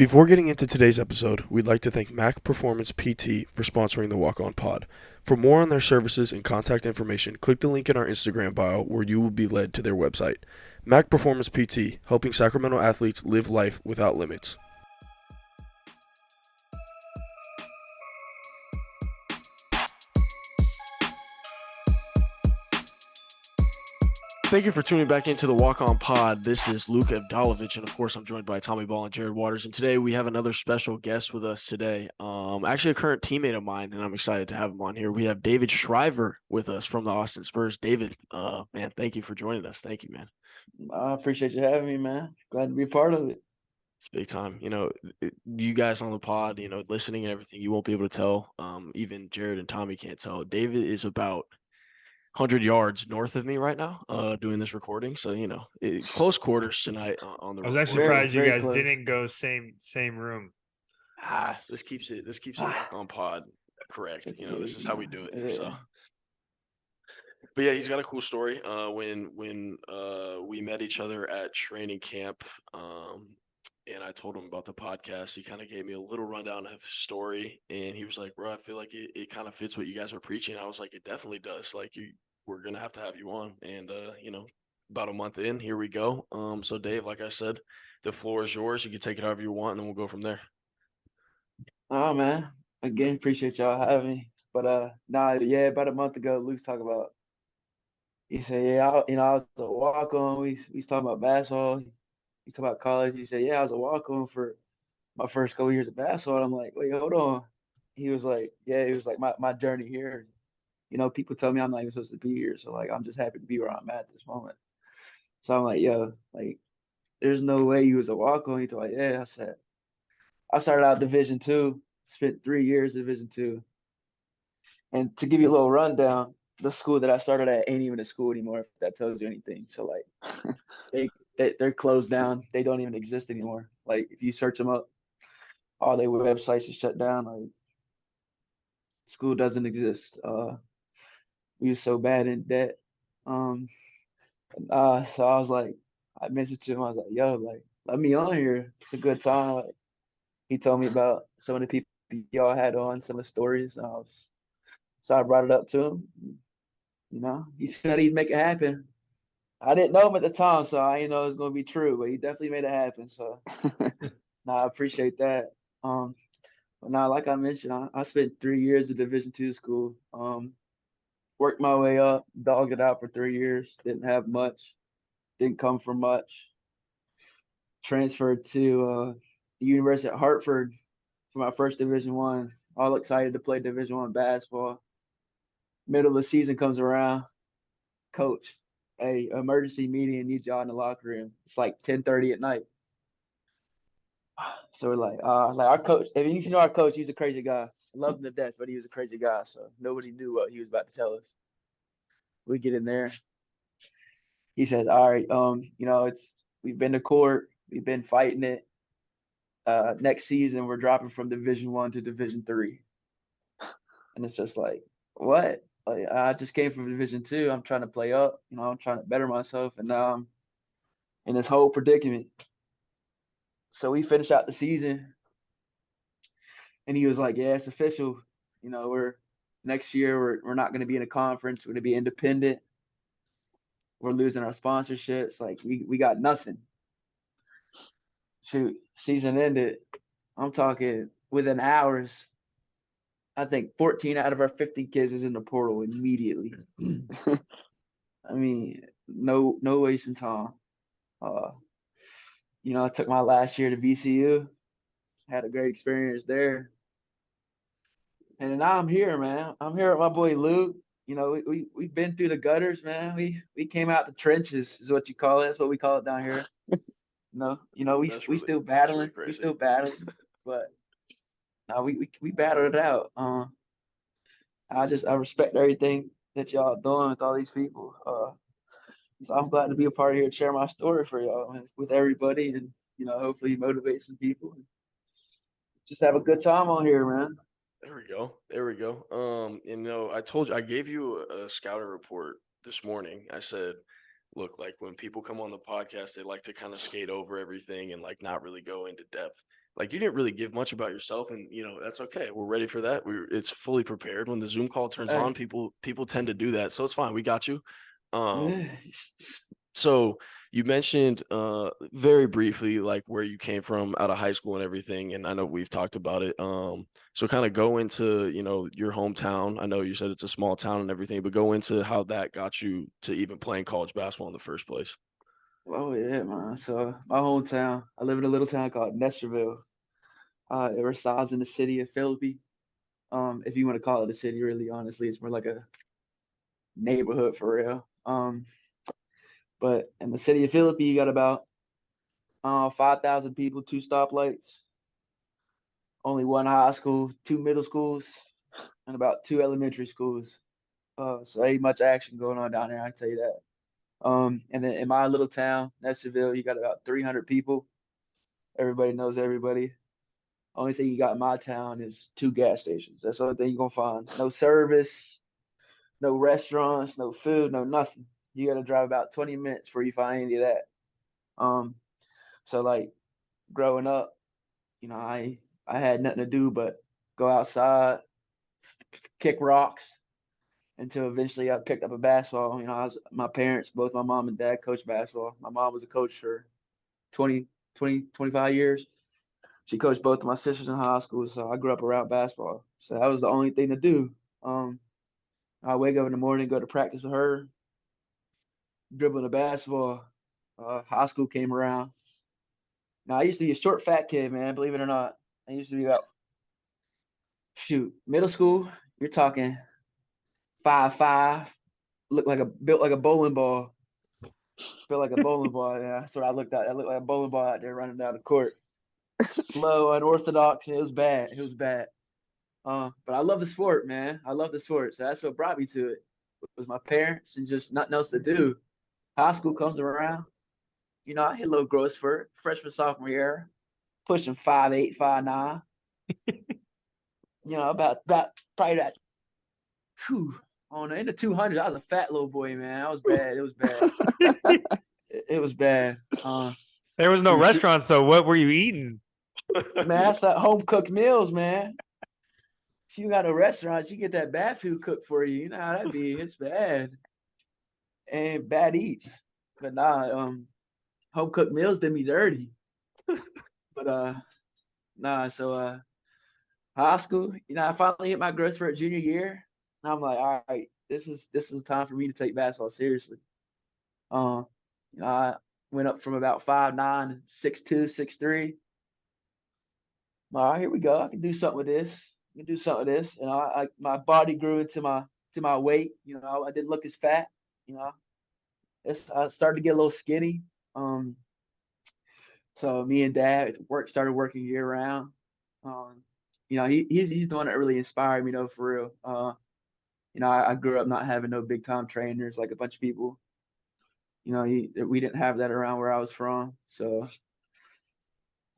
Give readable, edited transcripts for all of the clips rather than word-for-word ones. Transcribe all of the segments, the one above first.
Before getting into today's episode, we'd like to thank Mac Performance PT for sponsoring the Walk On Pod. For more on their services and contact information, click the link in our Instagram bio where you will be led to their website. Mac Performance PT, helping Sacramento athletes live life without limits. Thank you for tuning back into the Walk On Pod. This is Luka Avdalovic, and of course, I'm joined by Tommy Ball and Jared Waters. And today we have another special guest with us today. Actually, a current teammate of mine, and I'm excited to have him on here. We have David Shriver with us from the Austin Spurs. David, man, thank you for joining us. Thank you, man. I appreciate you having me, man. Glad to be a part of it. It's big time. You guys on the pod, listening and everything, you won't be able to tell. Even Jared and Tommy can't tell. David is about 100 yards north of me right now, doing this recording. So, close quarters tonight on the I was actually recording. surprised you Very guys close. didn't go same room. This keeps it Walk On Pod correct. This is how we do it. So, but yeah, he's got a cool story. When we met each other at training camp, and I told him about the podcast, he kind of gave me a little rundown of his story, and he was like, "Bro, I feel like it kind of fits what you guys are preaching." I was like, "It definitely does. Like, we're gonna have to have you on." And about a month in, here we go. So Dave, like I said, the floor is yours. You can take it however you want, and then we'll go from there. Oh man, again, appreciate y'all having me. But about a month ago, Luke's talking about. He said, "Yeah, I was a walk on. We was talking about basketball. He's talking about college. He said, "Yeah, I was a walk on for my first couple years of basketball." And I'm like, "Wait, hold on." He was like, "Yeah," he was like, "My journey here. People tell me I'm not even supposed to be here, so like I'm just happy to be where I'm at this moment." So I'm like, "Yo, like, there's no way you was a walk on." He's like, "Yeah." I said, "I started out Division 2, spent 3 years Division 2." And to give you a little rundown, the school that I started at ain't even a school anymore, if that tells you anything. So like they're closed down. They don't even exist anymore. Like if you search them up, all their websites are shut down. Like school doesn't exist. We were so bad in debt. Um so I was like, I messaged him, I was like, "Yo, like let me on here. It's a good time." Like he told me about some of the people y'all had on, some of the stories. So I brought it up to him. He said he'd make it happen. I didn't know him at the time, so I didn't know it was gonna be true, but he definitely made it happen. So I appreciate that. Um, but now, like I mentioned, I spent 3 years at Division 2 school. Worked my way up, dogged it out for 3 years. Didn't have much, didn't come from much. Transferred to the University of Hartford for my first Division 1. All excited to play Division 1 basketball. Middle of the season comes around, coach, hey, emergency meeting needs y'all in the locker room. It's like 10:30 at night. So we're like our coach, if you know our coach, he's a crazy guy. I love him to death, but he was a crazy guy. So nobody knew what he was about to tell us. We get in there. He says, "All right, we've been to court, we've been fighting it. Next season we're dropping from Division 1 to Division 3." And it's just like, what? Like I just came from Division 2. I'm trying to play up, I'm trying to better myself, and now I'm in this whole predicament. So we finished out the season, and he was like, "Yeah, it's official. We're next year we're not going to be in a conference. We're going to be independent. We're losing our sponsorships. Like we got nothing." Shoot, season ended. I'm talking within hours. I think 14 out of our 50 kids is in the portal immediately. I mean, no wasting time. Uh, I took my last year to VCU. Had a great experience there. And now I'm here, man. I'm here with my boy Luke. We've been through the gutters, man. We came out the trenches, is what you call it. That's what we call it down here. We still battling. Really We crazy. still battling, but no, we battled it out. I respect everything that y'all doing with all these people. So I'm glad to be a part of here and share my story for y'all and with everybody, and hopefully motivate some people. Just have a good time on here, man. There we go. There we go. I told you, I gave you a scouting report this morning. I said, look, like when people come on the podcast, they like to kind of skate over everything and like not really go into depth. like you didn't really give much about yourself, and that's okay. We're ready for that. It's fully prepared. When the Zoom call turns on, Hey, people tend to do that, so it's fine. We got you. Um, yeah, so you mentioned very briefly like where you came from out of high school and everything, and I know we've talked about it. So kind of go into your hometown. I know you said it's a small town and everything, but go into how that got you to even playing college basketball in the first place. oh yeah, man. So my hometown, I live in a little town called Nestorville. It resides in the city of Philippi. If you want to call it a city, really, honestly, it's more like a neighborhood for real. But in the city of Philippi, you got about 5,000 people, two stoplights, only one high school, two middle schools, and about two elementary schools. So ain't much action going on down there, I can tell you that. And then in my little town, Nestorville, you got about 300 people. Everybody knows everybody. Only thing you got in my town is two gas stations. That's the only thing you're gonna find. No service, no restaurants, no food, no nothing. You gotta drive about 20 minutes before you find any of that. Um, so like growing up, I had nothing to do but go outside, kick rocks until eventually I picked up a basketball. My parents, both my mom and dad coached basketball. My mom was a coach for 25 years. She coached both of my sisters in high school, so I grew up around basketball. So that was the only thing to do. Um, I wake up in the morning, go to practice with her, dribbling the basketball. High school came around. Now I used to be a short, fat kid, man. Believe it or not, I used to be about middle school. You're talking 5'5", built like a bowling ball. Built like a bowling ball. Yeah, that's what I looked at. I looked like a bowling ball out there running down the court. Slow, unorthodox. It was bad. It was bad. But I love the sport, man. I love the sport. So that's what brought me to it. Was my parents and just nothing else to do. High school comes around. I hit a little growth spurt, freshman, sophomore year, pushing 5'8", 5'9". About probably that. Whew, in the 200s, I was a fat little boy, man. I was bad. It was bad. It was bad. There was no You're shoot- restaurant, so what were you eating? Man, that's that home cooked meals, man. If you got a restaurant, you get that bad food cooked for you. You know how that be. It's bad. And bad eats. But home cooked meals did me dirty. But so high school, I finally hit my growth spurt junior year. And I'm like, all right, this is time for me to take basketball seriously. I went up from about 5'9", 6'2", 6'3". All right, here we go. I can do something with this. I can do something with this. My body grew into my weight. I didn't look as fat. You know, I started to get a little skinny. So me and dad started working year round. He's the one that really inspired me, though, for real. I grew up not having no big time trainers like a bunch of people. We didn't have that around where I was from. So,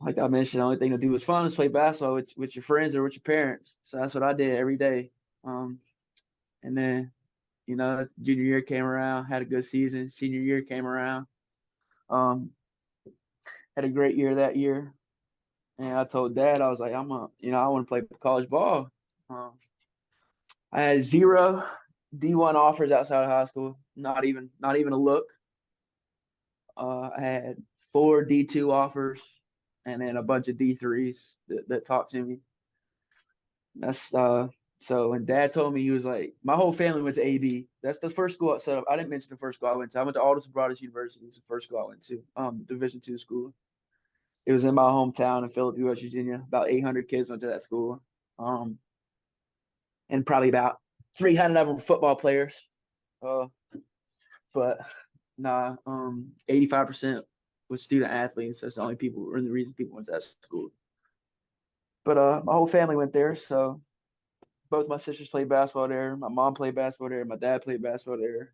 like I mentioned, the only thing to do was fun is play basketball with your friends or with your parents. So that's what I did every day. And then, junior year came around, had a good season. Senior year came around, um, had a great year that year. And I told dad, I was like, I want to play college ball. Um, I had zero D1 offers outside of high school, not even a look. I had four D2 offers and then a bunch of D3s that talked to me. That's so when dad told me, he was like, my whole family went to AB. That's the first school I set up. I didn't mention the first school I went to. I went to Aldous Broadus University. It's the first school I went to, Division II school. It was in my hometown in Philippi, West Virginia. About 800 kids went to that school. And probably about 300 of them football players. But 85% was student athletes. That's the only the reason people went to that school. But my whole family went there. So both my sisters played basketball there. My mom played basketball there. My dad played basketball there.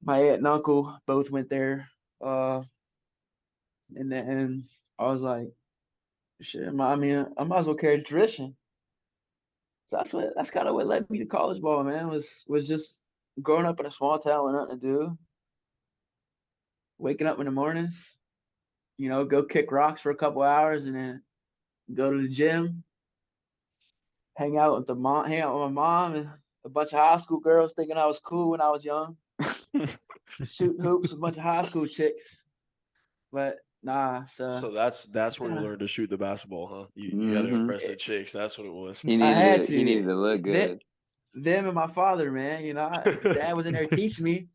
My aunt and uncle both went there. And then I was like, shit, I might as well carry the tradition. So that's kind of what led me to college ball, man. Was just growing up in a small town with nothing to do, waking up in the mornings, go kick rocks for a couple hours and then go to the gym, hang out with my mom and a bunch of high school girls thinking I was cool when I was young, shooting hoops with a bunch of high school chicks. But nah, So so that's it's where you kind of learned to shoot the basketball, huh? You got to impress the it, chicks. That's what it was. I had He to. needed to look Them, good. them and my father, man. Dad was in there teaching me,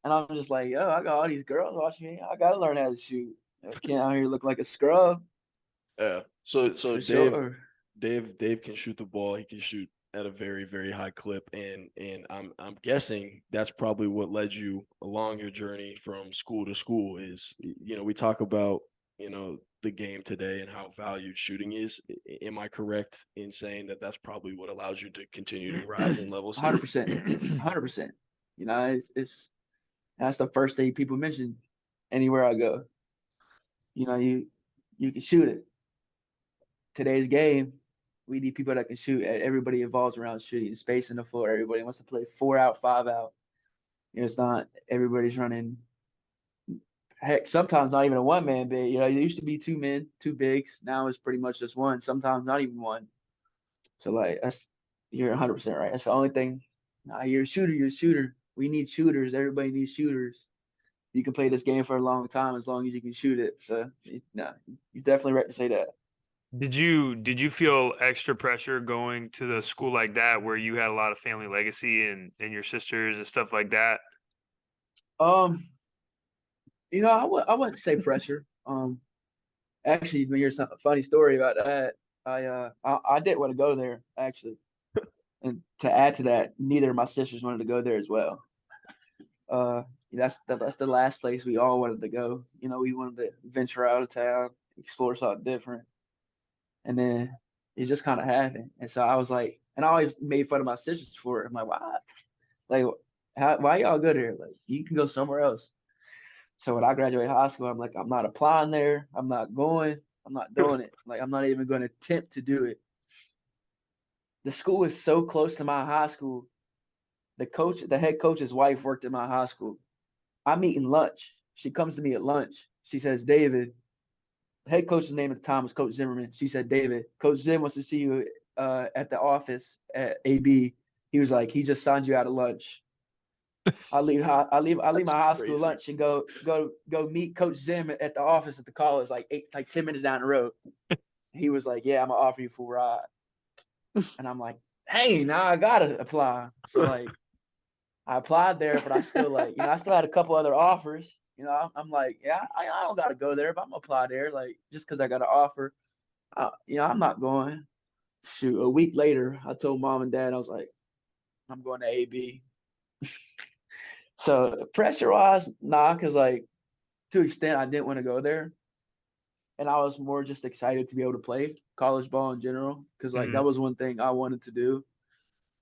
and I'm just like, yo, I got all these girls watching me. I gotta learn how to shoot. I can't out here look like a scrub. Yeah. So For Dave sure. Dave can shoot the ball. He can shoot at a very, very high clip, and I'm guessing that's probably what led you along your journey from school to school. Is we talk about the game today and how valued shooting is. Am I correct in saying that that's probably what allows you to continue to rise in levels? 100%. 100%. It's that's the first thing people mention anywhere I go. You can shoot it. Today's game, we need people that can shoot. Everybody evolves around shooting, space in the floor. Everybody wants to play 4 out, 5 out. It's not everybody's running. Heck, sometimes not even a one man big. It used to be two men, two bigs. Now it's pretty much just one. Sometimes not even one. So like you're 100% right. That's the only thing. Nah, you're a shooter. You're a shooter. We need shooters. Everybody needs shooters. You can play this game for a long time as long as you can shoot it. So nah, you're definitely right to say that. Did you feel extra pressure going to the school like that where you had a lot of family legacy and your sisters and stuff like that? Um, I wouldn't say pressure. Actually, when you're a funny story about that, I didn't want to go there actually, and to add to that, neither of my sisters wanted to go there as well. Uh, that's the last place we all wanted to go. We wanted to venture out of town, explore something different, and then it just kind of happened. And so I was like, and I always made fun of my sisters for it. I'm like, why? Like, why y'all go there? Like, you can go somewhere else. So when I graduated high school, I'm like, I'm not applying there. I'm not going. I'm not doing it. Like, I'm not even going to attempt to do it. The school is so close to my high school. The head coach's wife worked at my high school. I'm eating lunch. She comes to me at lunch. She says, David, head coach's name at the time was Coach Zimmerman. She said, David, Coach Zim wants to see you at the office at AB. He was like, he just signed you out of lunch. I leave That's my high school crazy. lunch and go meet Coach Zim at the office at the college, like 10 minutes down the road. He was like, yeah, I'm gonna offer you a full ride. And I'm like, hey, now I gotta apply. So like I applied there, but I still I still had a couple other offers. I'm like, yeah, I don't gotta go there, but I'm gonna apply there, like just because I got an offer. I'm not going. Shoot, a week later, I told mom and dad, I was like, I'm going to AB. So pressure wise, nah, because like to an extent I didn't want to go there. And I was more just excited to be able to play college ball in general. Cause like that Mm. was one thing I wanted to do.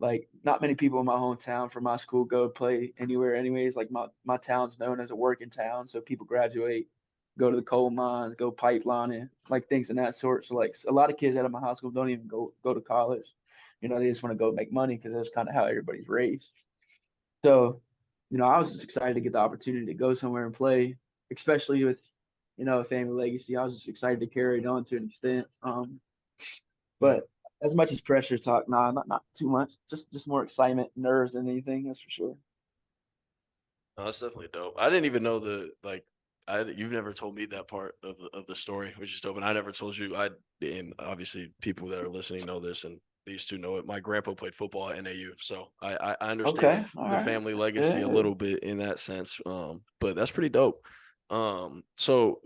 Like not many people in my hometown from my school go play anywhere anyways. Like my town's known as a working town. So people graduate, go to the coal mines, go pipelining, like things in that sort. So like a lot of kids out of my high school don't even go to college. They just want to go make money because that's kind of how everybody's raised. So, I was just excited to get the opportunity to go somewhere and play, especially with, a family legacy. I was just excited to carry it on to an extent. But as much as pressure talk, nah, not too much. Just more excitement, nerves than anything, that's for sure. No, that's definitely dope. I didn't even know you've never told me that part of the story, which is dope. And I never told you. And obviously people that are listening know this, and these two know it. My grandpa played football at NAU, so I understand Okay, all the right. family legacy a Yeah. little bit in that sense. But that's pretty dope. So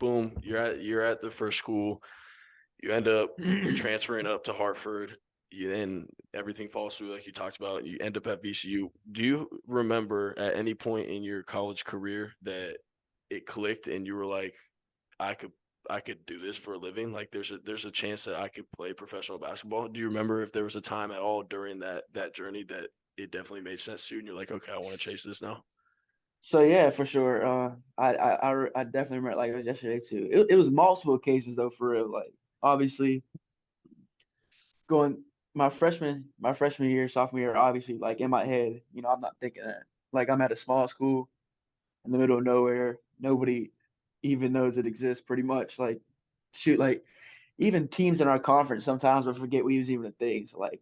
boom, you're at the first school. You end up transferring up to Hartford. You then everything falls through like you talked about. You end up at VCU. Do you remember at any point in your college career that it clicked and you were like, I could I could do this for a living? Like there's a chance that I could play professional basketball. Do you remember if there was a time at all during that journey that it definitely made sense to you and you're like, okay, I want to chase this now? So yeah, for sure. I definitely remember like it was yesterday too. It was multiple occasions though, for real. Like obviously going my freshman year, sophomore year, obviously like in my head, I'm not thinking that. Like I'm at a small school in the middle of nowhere. Nobody even knows it exists pretty much. Like, shoot, like even teams in our conference sometimes will forget we was even a thing. So like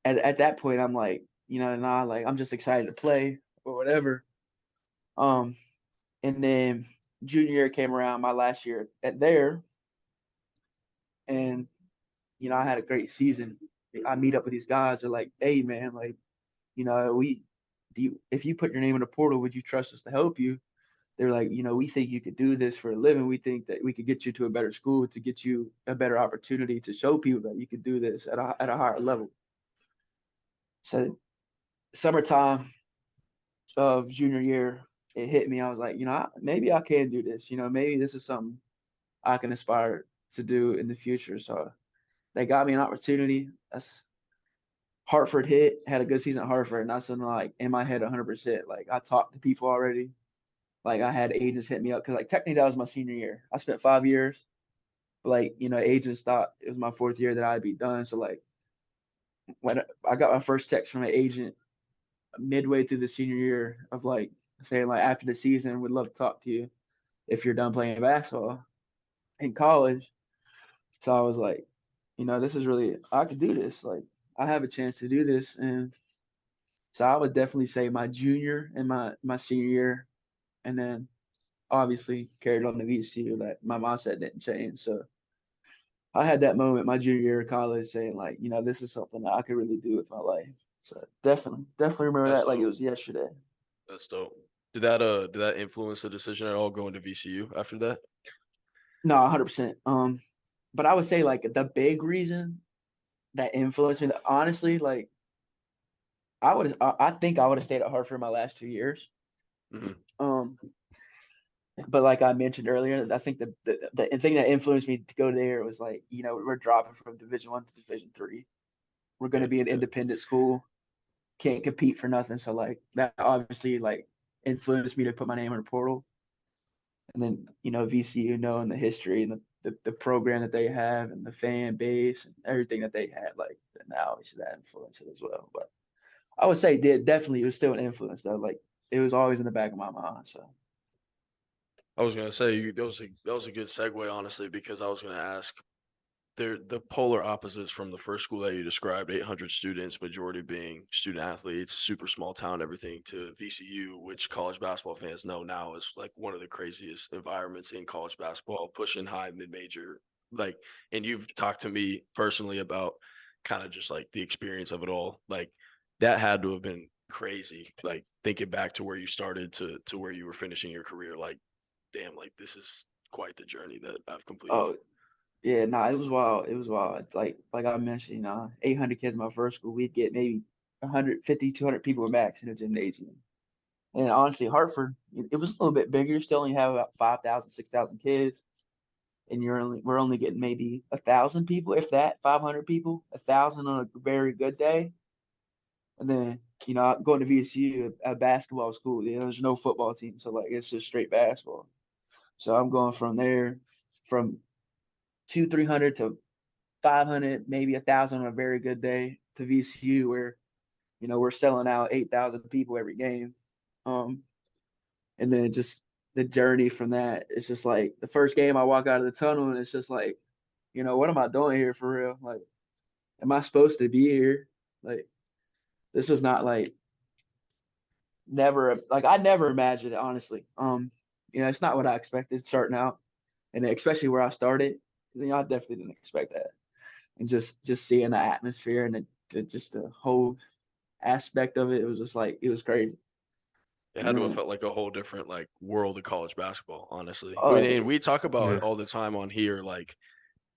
at that point, I'm like, nah, like I'm just excited to play or whatever. Um, and then junior year came around, my last year at there, and I had a great season. I meet up with these guys. They're like, "Hey, man, like, if you put your name in the portal, would you trust us to help you?" They're like, we think you could do this for a living. We think that we could get you to a better school to get you a better opportunity to show people that you could do this at a higher level. So summertime of junior year, it hit me. I was like, maybe I can do this. Maybe this is something I can aspire to do in the future. So they got me an opportunity. That's Hartford had a good season at Hartford, and that's something like in my head 100%. Like I talked to people already. Like I had agents hit me up because like technically that was my senior year. I spent 5 years, but like agents thought it was my 4th year that I'd be done. So like when I got my first text from an agent midway through the senior year of like saying like after the season, we'd love to talk to you if you're done playing basketball in college. So I was like, this is really I could do this. Like I have a chance to do this, and so I would definitely say my junior and my senior year, and then obviously carried on to VCU. That my mindset didn't change. So I had that moment my junior year of college saying like, this is something that I could really do with my life. So definitely remember That's that like it dope. was yesterday. That's dope. Did that influence the decision at all going to VCU after that? No, 100%. But I would say like the big reason that influenced me, honestly, like I think I would have stayed at Hartford my last 2 years. Mm-hmm. But like I mentioned earlier, I think the thing that influenced me to go there was like, we're dropping from Division 1 to Division 3. We're going Yeah, to be an yeah. independent school, can't compete for nothing. So like that obviously like influenced me to put my name in the portal. And then VCU knowing the history and the program that they have and the fan base and everything that they had, like now obviously that influenced it as well. But I would say definitely it was still an influence though. Like it was always in the back of my mind. So I was gonna say that was a good segue, honestly, because I was gonna ask. They're the polar opposites from the first school that you described, 800 students, majority being student athletes, super small town, everything, to VCU, which college basketball fans know now is like one of the craziest environments in college basketball, pushing high mid-major. Like, and you've talked to me personally about kind of just like the experience of it all. Like that had to have been crazy. Like thinking back to where you started to where you were finishing your career, like, damn, like this is quite the journey that I've completed. oh yeah, nah, it was wild. It was wild. It's like I mentioned, 800 kids in my first school, we'd get maybe 150, 200 people max in a gymnasium. And honestly, Hartford, it was a little bit bigger. You still only have about 5,000, 6,000 kids. And we're only getting maybe 1,000 people, if that, 500 people, 1,000 on a very good day. And then, going to VSU, a basketball school, there's no football team. So like, it's just straight basketball. So I'm going from there from 300 to 500, maybe 1,000 on a very good day to VCU where, we're selling out 8,000 people every game. And then just the journey from that, it's just like the first game I walk out of the tunnel and it's just like, what am I doing here for real? Like, am I supposed to be here? Like, this was not like I never imagined it, honestly. It's not what I expected starting out, and especially where I started. I definitely didn't expect that. And just seeing the atmosphere and just the whole aspect of it, it was just like it was crazy. It And had to have then, felt like a whole different like world of college basketball, honestly. oh And we talk about Yeah. all the time on here, like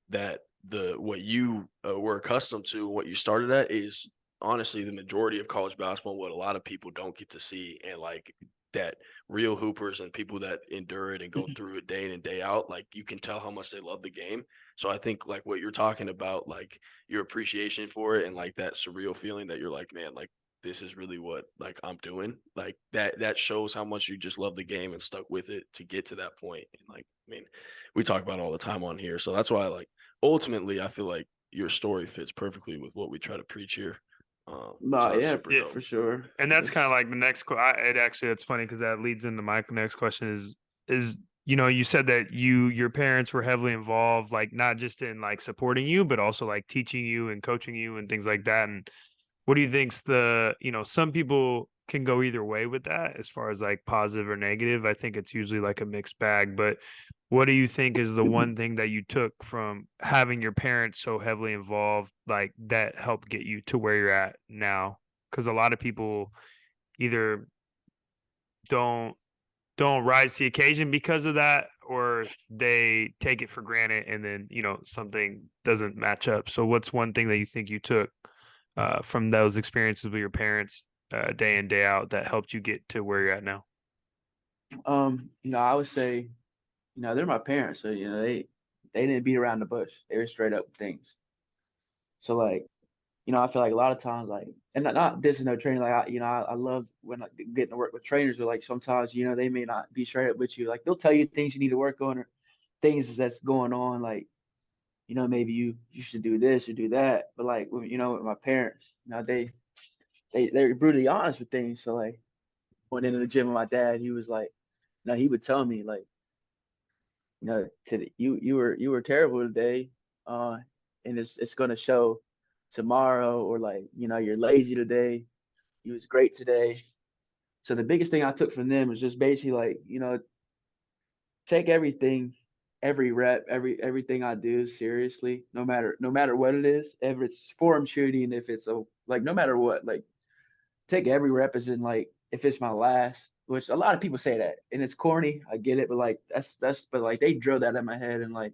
that the what you were accustomed to, what you started at, is honestly the majority of college basketball. What a lot of people don't get to see, and like that real hoopers and people that endure it and go through it day in and day out, like you can tell how much they love the game. So I think like what you're talking about, like your appreciation for it, and like that surreal feeling that you're like, man, like this is really what like I'm doing. Like that shows how much you just love the game and stuck with it to get to that point. And like, I mean, we talk about it all the time on here. So that's why like ultimately I feel like your story fits perfectly with what we try to preach here. So no, that's yeah, super for dope. sure. And that's kind of like the next. It actually, it's funny because that leads into my next question is is, you said that your parents were heavily involved, like not just in like supporting you, but also like teaching you and coaching you and things like that. And what do you think's some people can go either way with that as far as like positive or negative. I think it's usually like a mixed bag, but what do you think is the one thing that you took from having your parents so heavily involved, like that helped get you to where you're at now? Because a lot of people either don't rise to the occasion because of that, or they take it for granted and then, something doesn't match up. So what's one thing that you think you took from those experiences with your parents day in, day out that helped you get to where you're at now? I would say, they're my parents, so they didn't beat around the bush. They were straight up with things. So like, I feel like a lot of times, like, and not this is no training, like I love when like getting to work with trainers, or like sometimes, they may not be straight up with you. Like they'll tell you things you need to work on, or things that's going on, like, maybe you should do this or do that. But like with my parents, they're brutally honest with things. So like went into the gym with my dad, he was like, he would tell me like, you were terrible today, uh, and it's gonna show tomorrow, or like, you're lazy today, you was great today. So the biggest thing I took from them was just basically like, take everything, every rep, everything I do seriously, no matter what it is, if it's form shooting, if it's like no matter what, like take every rep as in like if it's my last, which a lot of people say that and it's corny, I get it, but like that's but like they drill that in my head, and like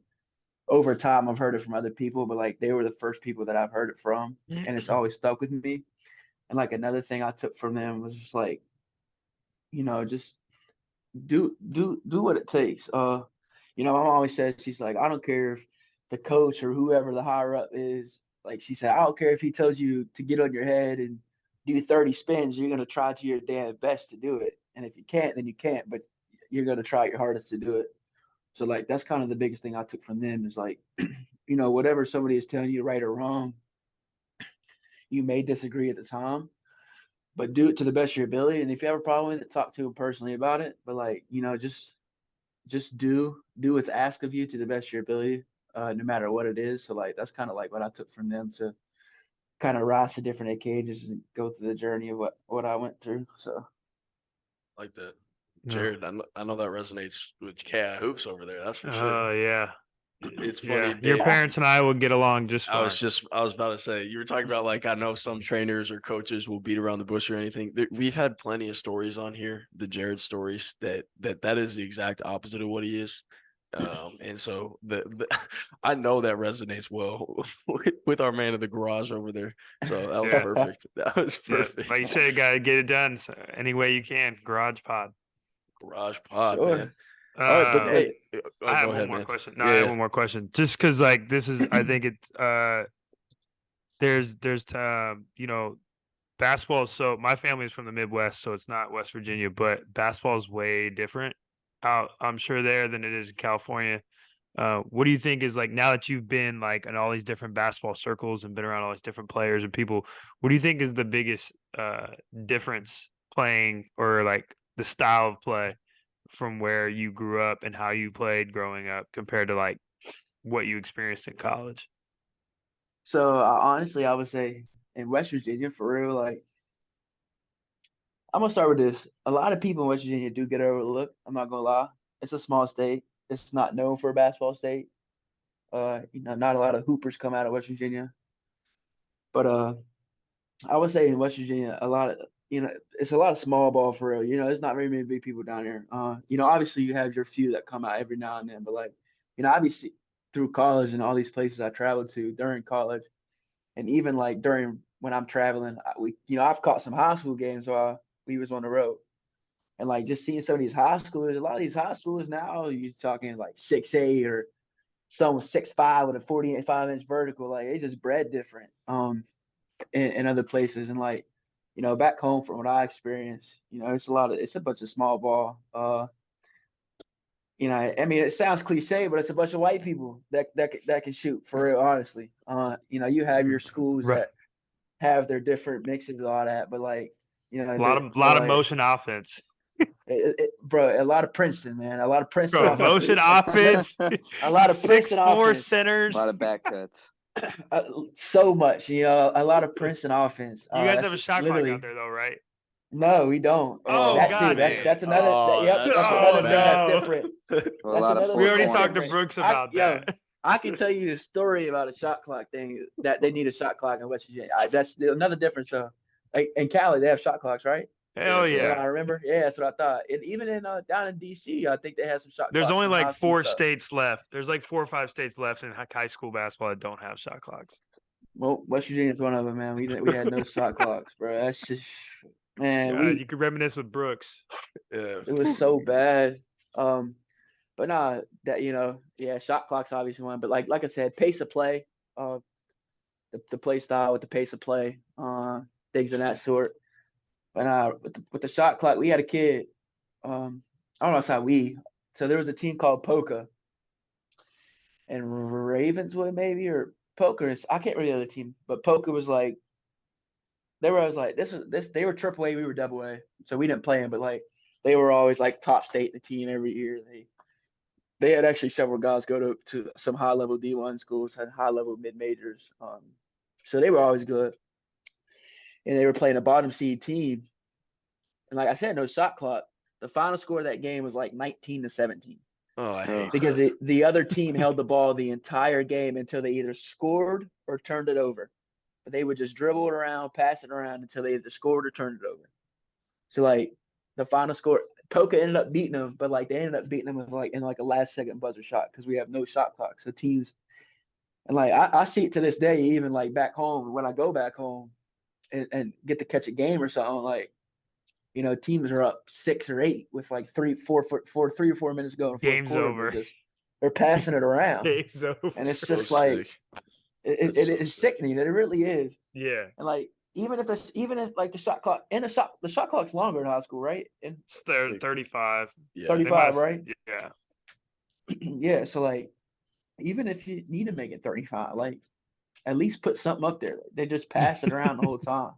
over time I've heard it from other people, but like they were the first people that I've heard it from, and it's always stuck with me. And like another thing I took from them was just like, just do what it takes. My mom always says, she's like, I don't care if the coach or whoever the higher up is, like she said, I don't care if he tells you to get on your head and do 30 spins, you're gonna try to your damn best to do it. And if you can't, then you can't, but you're gonna try your hardest to do it. So like that's kind of the biggest thing I took from them is like, whatever somebody is telling you, right or wrong, you may disagree at the time, but do it to the best of your ability. And if you have a problem with it, talk to them personally about it. But like, just do what's asked of you to the best of your ability, no matter what it is. So like that's kind of like what I took from them to kind of rise to different occasions and go through the journey of what I went through. So Like that. No. Jared, I know that resonates with KI Hoops over there. That's for sure. Oh, yeah. It's funny. Yeah. Your Dave, parents and I would get along just I fine. was about to say, you were talking about like, I know some trainers or coaches will beat around the bush or anything. We've had plenty of stories on here, the Jared stories, that is the exact opposite of what he is. And so the I know that resonates well with our man in the garage over there. So that was Yeah. perfect. That was Yeah. perfect. Like you said, gotta get it done any way you can. Garage pod. Garage pod, Sure. man. All right, but Um, hey, I have go one ahead, more man. question. No, I have one more question. Just because, like, this is, I think it's, there's, basketball. So my family is from the Midwest, so it's not West Virginia, but basketball is way different out, I'm sure, there than it is in California. What do you think is like, now that you've been like in all these different basketball circles and been around all these different players and people, what do you think is the biggest difference playing, or like the style of play from where you grew up and how you played growing up compared to like what you experienced in college? So honestly, I would say in West Virginia, for real, like I'm gonna start with this. A lot of people in West Virginia do get overlooked. I'm not gonna lie. It's a small state. It's not known for a basketball state. Not a lot of hoopers come out of West Virginia. But I would say in West Virginia, a lot of it's a lot of small ball for real. There's not very many big people down here. Obviously you have your few that come out every now and then, but like, obviously through college and all these places I traveled to during college, and even like during when I'm traveling, I've caught some high school games while we was on the road, and like just seeing some of these high schoolers. A lot of these high schoolers now, you're talking like 6'8" or some 6'5" with a 45-inch vertical. Like they just bred different. In other places, and like, back home from what I experienced, it's a bunch of small ball. I mean, it sounds cliche, but it's a bunch of white people that can shoot for real, honestly. You have your schools Right. that have their different mixes and all that, but like, A lot of like, motion offense. Bro, a lot of Princeton, man. A lot of Princeton Bro, offense. motion offense. A lot of Princeton 6'4" offense. A centers. lot of back cuts. So much, a lot of Princeton offense. You guys have a That's shot clock literally out there, though, right? no, we don't. Oh, That God, too. man. That's another. That's so another thing that's bad. different. A That's lot of another We four already thing that's talked to different. Brooks about that. I can tell you a story about a shot clock thing that they need a shot clock in West Virginia. That's another difference though. Like in Cali, they have shot clocks, right? Hell From what yeah. I remember. Yeah, that's what I thought. And even in down in DC, I think they have some shot There's clocks. only in like high school 4 stuff. states left. There's like 4 or 5 states left in high school basketball that don't have shot clocks. Well, West Virginia's one of them, man. We had no shot clocks, bro. That's just man. God, you could reminisce with Brooks. Yeah. It was so bad. But nah, that shot clock's obviously one. But like I said, pace of play, the play style with the pace of play, things of that sort. But with the shot clock, we had a kid. I don't know if how we. So there was a team called Polka, and Ravenswood maybe or Polka. I can't remember the other team, but Polka was like. They were always like this. They were AAA, we were AA, so we didn't play them. But like they were always like top state in the team every year. They had actually several guys go to some high level D1 schools, had high level mid majors. So they were always good. And they were playing a bottom seed team. And like I said, no shot clock. The final score of that game was like 19-17. Oh, I hate Because that. the other team held the ball the entire game until they either scored or turned it over. But they would just dribble it around, pass it around until they either scored or turned it over. So like the final score, Polka ended up beating them, but like they ended up beating them with like in like a last second buzzer shot because we have no shot clock. So teams, and like I see it to this day, even like back home when I go back home and get to catch a game or something, like teams are up 6 or 8 with like 3 or 4 minutes to go in fourth Game's quarter. over. They're passing it around, Game's over. and it's So just like sick. it That's so is sick. sickening. It really is. Yeah. And like even if like the shot clock the shot clock's longer in high school, right? And It's 35. Yeah. 35, right? Yeah. Yeah. So like even if you need to make it 35, like at least put something up there. They just pass it around the whole time.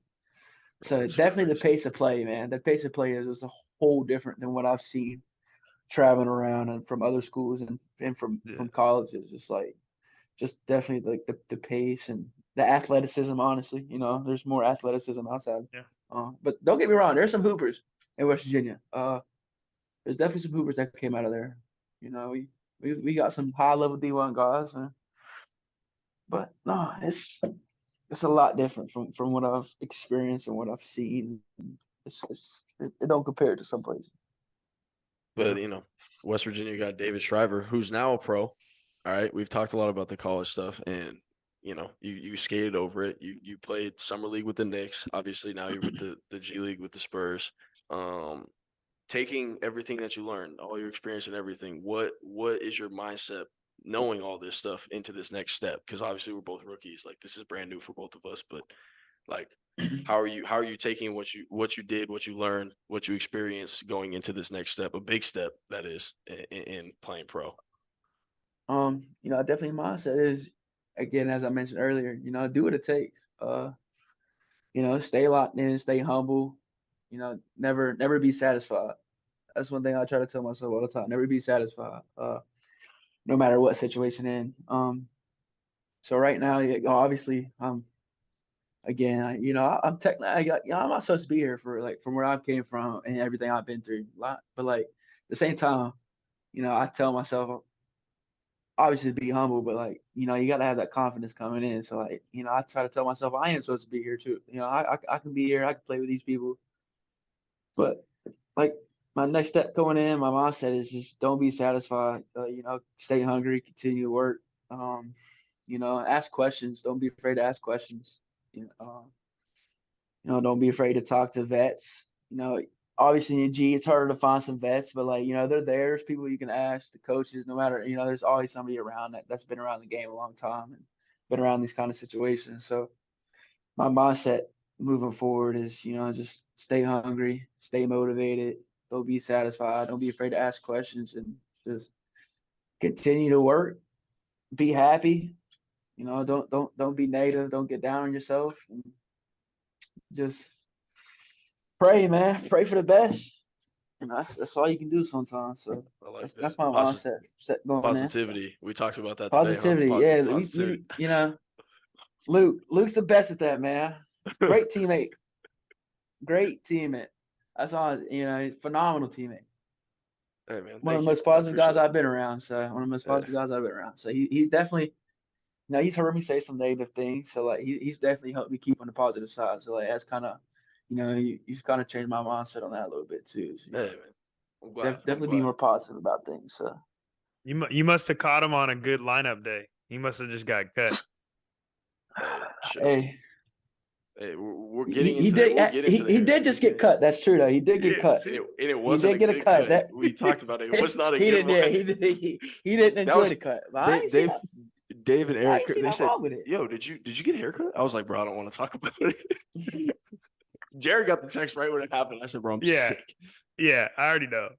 So That's definitely the crazy. pace of play, man. The pace of play is a whole different than what I've seen traveling around and from other schools and from colleges. It's like just definitely like the pace and the athleticism. Honestly, there's more athleticism outside. Yeah. But don't get me wrong, there's some hoopers in West Virginia. There's definitely some hoopers that came out of there. We got some high level D1 guys, but no, it's a lot different from what I've experienced and what I've seen. It don't compare to some places. But West Virginia got David Shriver, who's now a pro. All right, we've talked a lot about the college stuff, and you skated over it. You played summer league with the Knicks. Obviously, now you're with the G League with the Spurs. Taking everything that you learned, all your experience and everything, what is your mindset knowing all this stuff into this next step? Because obviously we're both rookies. Like this is brand new for both of us, but like how are you taking what you did, what you learned, what you experienced going into this next step, a big step that is in playing pro? Definitely mindset is, again, as I mentioned earlier, do what it takes. Stay locked in, stay humble, never be satisfied. That's one thing I try to tell myself all the time. Never be satisfied, no matter what situation in. So right now, obviously, again, I'm technically, I'm not supposed to be here for like from where I came from and everything I've been through. But like at the same time, I tell myself, obviously, be humble, but like you got to have that confidence coming in. So like I try to tell myself I am supposed to be here too. I can be here. I can play with these people, but like my next step going in, my mindset is just don't be satisfied. Stay hungry, continue to work. Ask questions. Don't be afraid to ask questions. Don't be afraid to talk to vets. Obviously in G, it's harder to find some vets, but like they're there. There's people you can ask, the coaches. No matter there's always somebody around that's been around the game a long time and been around these kind of situations. So my mindset moving forward is just stay hungry, stay motivated. Don't be satisfied. Don't be afraid to ask questions and just continue to work. Be happy. Don't be negative. Don't get down on yourself. And just pray, man. Pray for the best. that's all you can do sometimes. So I like that's that. my mindset set going in. Positivity. We talked about that today, huh? Positivity, yeah. Positivity. Luke's the best at that, man. Great teammate. Great teammate. That's all. Phenomenal teammate. Hey man, One of thank the you. most I positive guys appreciate I've been around. So one of the most positive guys I've been around. So he definitely. He's heard me say some negative things. So like he's definitely helped me keep on the positive side. So like that's kind of, you've kind of changed my mindset on that a little bit too. So, Hey man, I'm glad. definitely be more positive about things. So You must have caught him on a good lineup day. He must have just got cut. Hey, we're getting into did. that. We'll get into He there. did just get cut. That's true though. He did get cut. And it He wasn't did a get a good cut. cut. We talked about it. It was not a He good didn't. one. Yeah, he didn't That enjoy was the cut. But I ain't Dave, Dave and I Eric. ain't see They nothing said, wrong with it. "Yo, did you get a haircut?" I was like, "Bro, I don't want to talk about it." Jared got the text right when it happened. I said, "Bro, I'm sick." Yeah, I already know.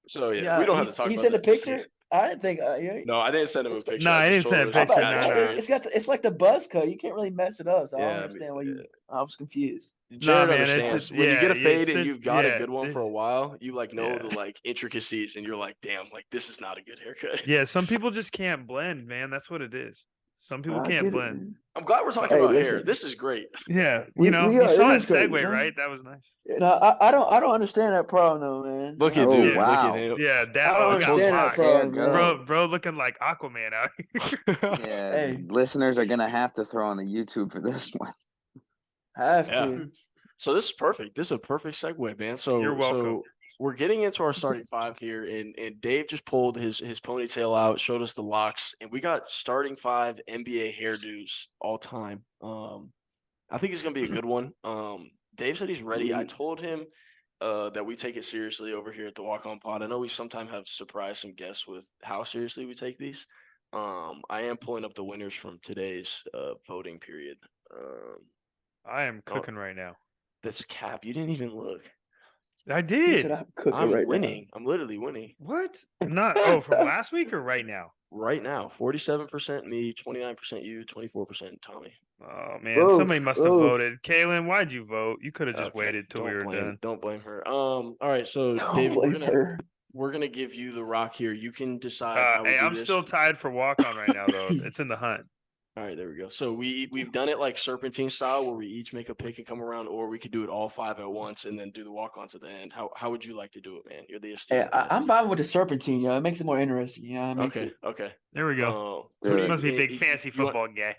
So we Yeah, don't have to talk he about sent a that. picture. I didn't think. No, I didn't send him a picture. No, I I just didn't told him send a it was like, picture. "Guys, No, no. it's like the buzz cut. You can't really mess it up. So I don't Yeah, understand why you. I was confused. Nah, Jared man, understands when you get a fade and you've got a good one yeah. for a while, you like know Yeah. the like intricacies, and you're like, damn, like this is not a good haircut. Yeah, some people just can't blend, man. That's what it is. Some people I can't get it, blend. man. I'm glad we're talking Hey, about hair. listen. This is great. Yeah, We you are. saw It that is great, segue, right? That was nice. I don't understand that problem though, man. Look I at don't dude. Yeah. Look at Wow. him. Yeah, that I don't got understand that hot. problem, Go. man. Bro looking like Aquaman out here. Yeah, Hey, listeners are gonna have to throw on the YouTube for this one. have Yeah. to. So this is perfect. This is a perfect segue, man. You're welcome. We're getting into our starting five here, and Dave just pulled his ponytail out, showed us the locks, and we got starting five NBA hairdos all time. I think it's gonna be a good one. Dave said he's ready. I told him that we take it seriously over here at the Walk On Pod. I know we sometimes have surprised some guests with how seriously we take these. I am pulling up the winners from today's voting period. I am cooking right now. That's cap. You didn't even look. I He said did. I'm cooking I'm right winning. I'm literally winning What? Not from last week or right now? right now. 47% me, 29% you, 24% Tommy. Oh man, Oof, somebody must have oof. voted. Kaylin, why'd you vote? You could have just Okay, waited till we were done. Don't blame her. All right, so Don't David, blame her. we're gonna give you the rock here. You can decide how we Hey, do I'm this. still tied for walk on right now though. It's in the hunt. All right, there we go. So we've done it like serpentine style, where we each make a pick and come around, or we could do it all five at once and then do the walk-ons at the end. How would you like to do it, man? You're the esteemed Hey, guest. I'm fine with the serpentine, yo. It makes it more interesting, you know. It makes Okay, it. okay. There we go. Who do you Must be a big you fancy want- football guy.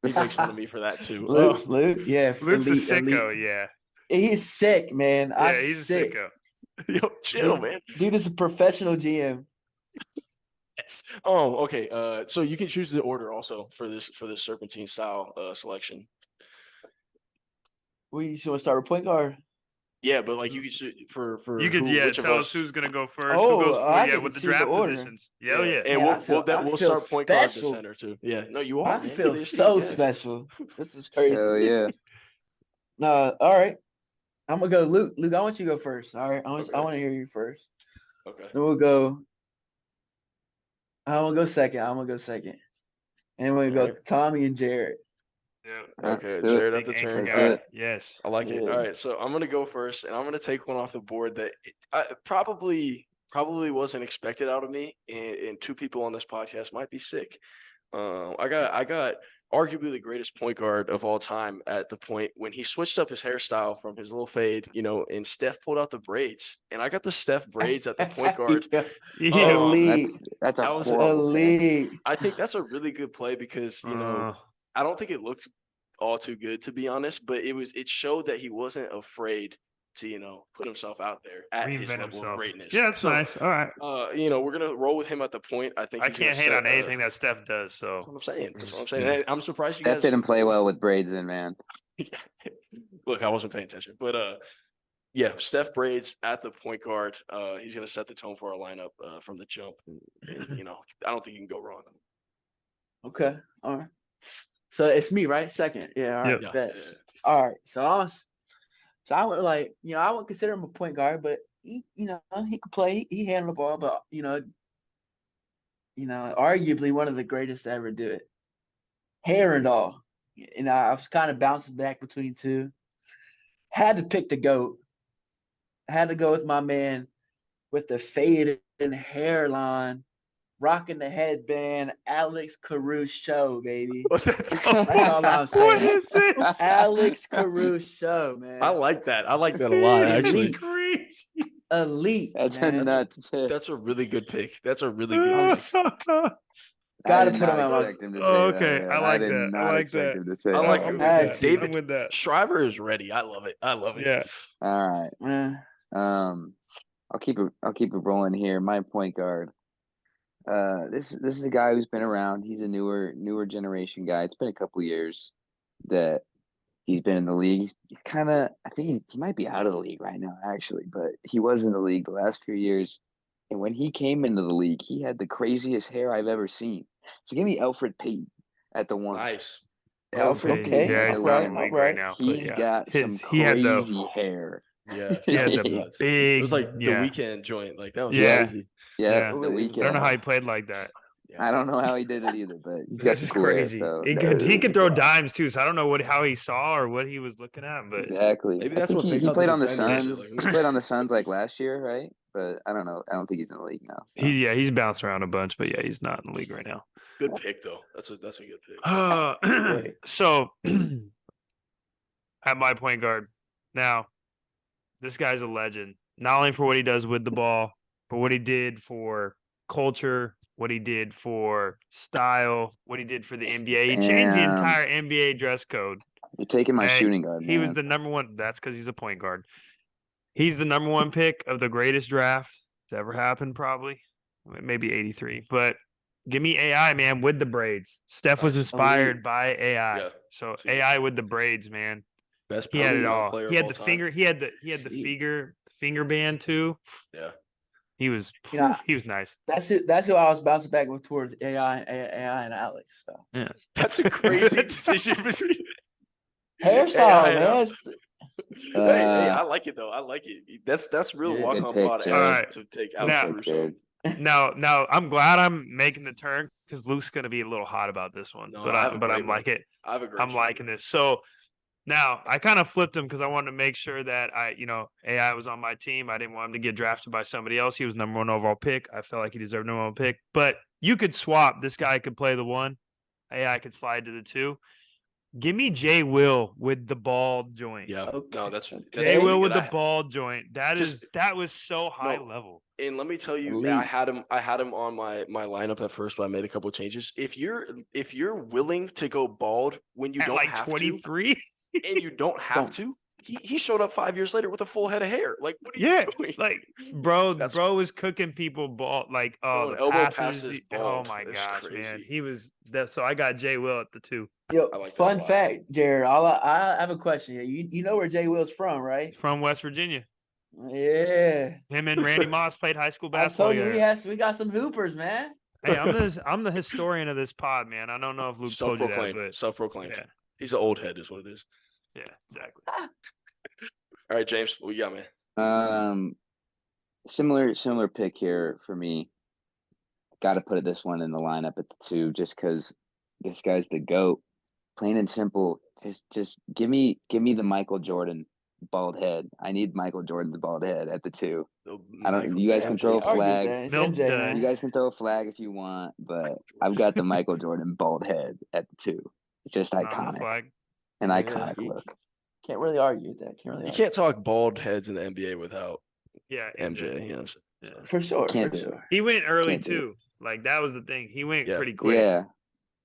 He makes fun of me for that too. Luke, yeah, Luke's elite, a sicko, elite. yeah. He's sick, man. Yeah, he's a sick. sicko. Yo, chill, man. Dude is a professional GM. Yes. Okay. So you can choose the order also for this serpentine style selection. We want to start with point guard. Yeah, but like you could for You could which tell of us us. who's gonna go first. Who goes for I get to with the choose the draft order. positions? Yeah, yeah. And Man, we'll start point guard to special. center too. Yeah, no, you are. I Man. You're feel the esteemed so guest. special. This is crazy. Hell yeah. No, all right. I'm gonna go, Luke. Luke, I want you to go first. All right. I want to hear you first. Okay. Then we'll go. I'm gonna go second. And we're gonna go Tommy and Jared. Yeah. Okay, do it. Jared at the Big anchor turn. Let's guy. do it. Yes. I like it. Yeah. All right, so I'm gonna go first, and I'm gonna take one off the board that probably wasn't expected out of me, and two people on this podcast might be sick. I got arguably the greatest point guard of all time at the point when he switched up his hairstyle from his little fade, and Steph pulled out the braids, and I got the Steph braids at the point guard. Yeah. Yeah. Elite. That's a That was horrible pick. Elite. I think that's a really good play because I don't think it looked all too good, to be honest, but it showed that he wasn't afraid to put himself out there at his reinvent level himself. of greatness. Yeah, that's nice. All right. We're gonna roll with him at the point. I think I he's gonna can't hate on set, anything that Steph does. That's So what I'm saying. That's what I'm Yeah. saying. And I'm surprised you That guys didn't play well with braids in, man. Look, I wasn't paying attention, but yeah, Steph braids at the point guard. He's gonna set the tone for our lineup from the jump, and I don't think you can go wrong. Okay. All right. So it's me, right? Second. Yeah. All right. Yep. Bet. All right. So I would I would consider him a point guard, but he could play. He handled the ball, but arguably one of the greatest to ever do it. Hair and all. I was kind of bouncing back between two. Had to pick the GOAT. had to go with my man with the faded hairline, rocking the headband, Alex Caruso, baby. That's all I'm What saying. is this? Alex Caruso, man. I like that. I like that a lot, This is actually. Elite. crazy. Elite, That's a man. nuts pick. That's a really good pick. That's a really good pick. Gotta I did put him not on my- expect him to say Oh, that, okay. man. I like did that. I not like expect that. him to say I that. like I'm it. with that. David I'm with that. Shriver is ready. I love it. I love it. Yeah. All right. Man. I'll keep it rolling here. My point guard. This is a guy who's been around. He's a newer generation guy. It's been a couple years that he's been in the league. He's kind of, I think he might be out of the league right now, actually, but he was in the league the last few years. And when he came into the league, he had the craziest hair I've ever seen. So give me Alfred Payton at the one. Nice. Alfred Payton. Payton Yeah, at he's the not in one. the league Alright. right now. But He's yeah. got some He had the crazy hair. Yeah. he had that was the nuts. big. It was like the yeah. weekend joint. Like that was Yeah. crazy. Yeah. The I weekend. don't know how he played like that. Yeah. I don't know how he did it either, but he's got This some is cool hair, crazy. so He could throw dimes too, so I don't know how he saw or what he was looking at, but exactly. Maybe I that's think what he picked out played the on the defenders. Suns. Like, He played on the Suns like last year, right? But I don't know. I don't think he's in the league now. So. he's bounced around a bunch, but yeah, he's not in the league right now. good pick though. That's a good pick. So at my point guard, now this guy's a legend, not only for what he does with the ball, but what he did for culture, what he did for style, what he did for the NBA. He changed the Damn. entire NBA dress code. You're taking my Hey, shooting guard, man. He was the number one. That's because he's a point guard. He's the number one pick of the greatest draft that's ever happened, probably. Maybe 83. But give me AI, man, with the braids. Steph was Nice. inspired by AI. Yeah. So See. AI with the braids, man. Best He had probably it young all. player He of had all the time. finger. He had the See. finger band too. Yeah. He was You know, he was nice. That's who I was bouncing back with towards AI and Alex. So. Yeah. That's a crazy decision between Hairstyle, AI and man. Alex. Hey, I like it though. I like it. That's real Yeah, walk good on pick, pod Jared. action Alright. to take Now- Alex Pick, Caruso. Jared. Now I'm glad I'm making the turn because Luke's gonna be a little hot about this one. No, but I have a but great I'm one. like it. I have a great. I'm liking this. So now I kind of flipped him because I wanted to make sure that AI was on my team. I didn't want him to get drafted by somebody else. He was number one overall pick. I felt like he deserved number one pick. But you could swap. This guy could play the one. AI could slide to the two. Give me Jay Will with the ball joint. Yeah. Okay. No, that's Okay. Jay really Will with good. the ball joint. That was so high No. level. And let me tell you, Elite. I had him on my lineup at first, but I made a couple of changes. If you're willing to go bald when you At don't like have 23. to, and you don't have to, he showed up 5 years later with a full head of hair. Like, what are Yeah, you doing? like bro That's- was cooking people ball like Bro, the an elbow passes. passes bald. Oh my It's gosh, man, crazy. he was that. So I got Jay Will at the two. Yo, I like that a fun lot. fact, Jared. I have a question here. You know where Jay Will's from, right? From West Virginia. Yeah. Him and Randy Moss played high school I basketball told you together. we got some hoopers, man. Hey, I'm the historian of this pod, man. I don't know if Luke told you that, Self-proclaimed. but Self-proclaimed. yeah, He's an old head, is what it is. yeah, exactly. All right, James, what you got, man? Similar pick here for me. Got to put this one in the lineup at the two, just because this guy's the GOAT. Plain and simple. Just give me the Michael Jordan bald head. I need Michael Jordan's bald head at the two. I don't. You guys can throw a Argue flag. that. It's Milk MJ, Dud. man. You guys can throw a flag if you want, but I've got the Michael Jordan bald head at the two. It's just Not on the iconic, flag. an Yeah. iconic look. Can't really argue with that. You can't talk bald heads in the NBA without Yeah, MJ. You know what I'm saying? Yeah. For sure. Can't For do it. sure. He went early Can't do it. too. Like that was the thing. He went Yeah. pretty quick. Yeah,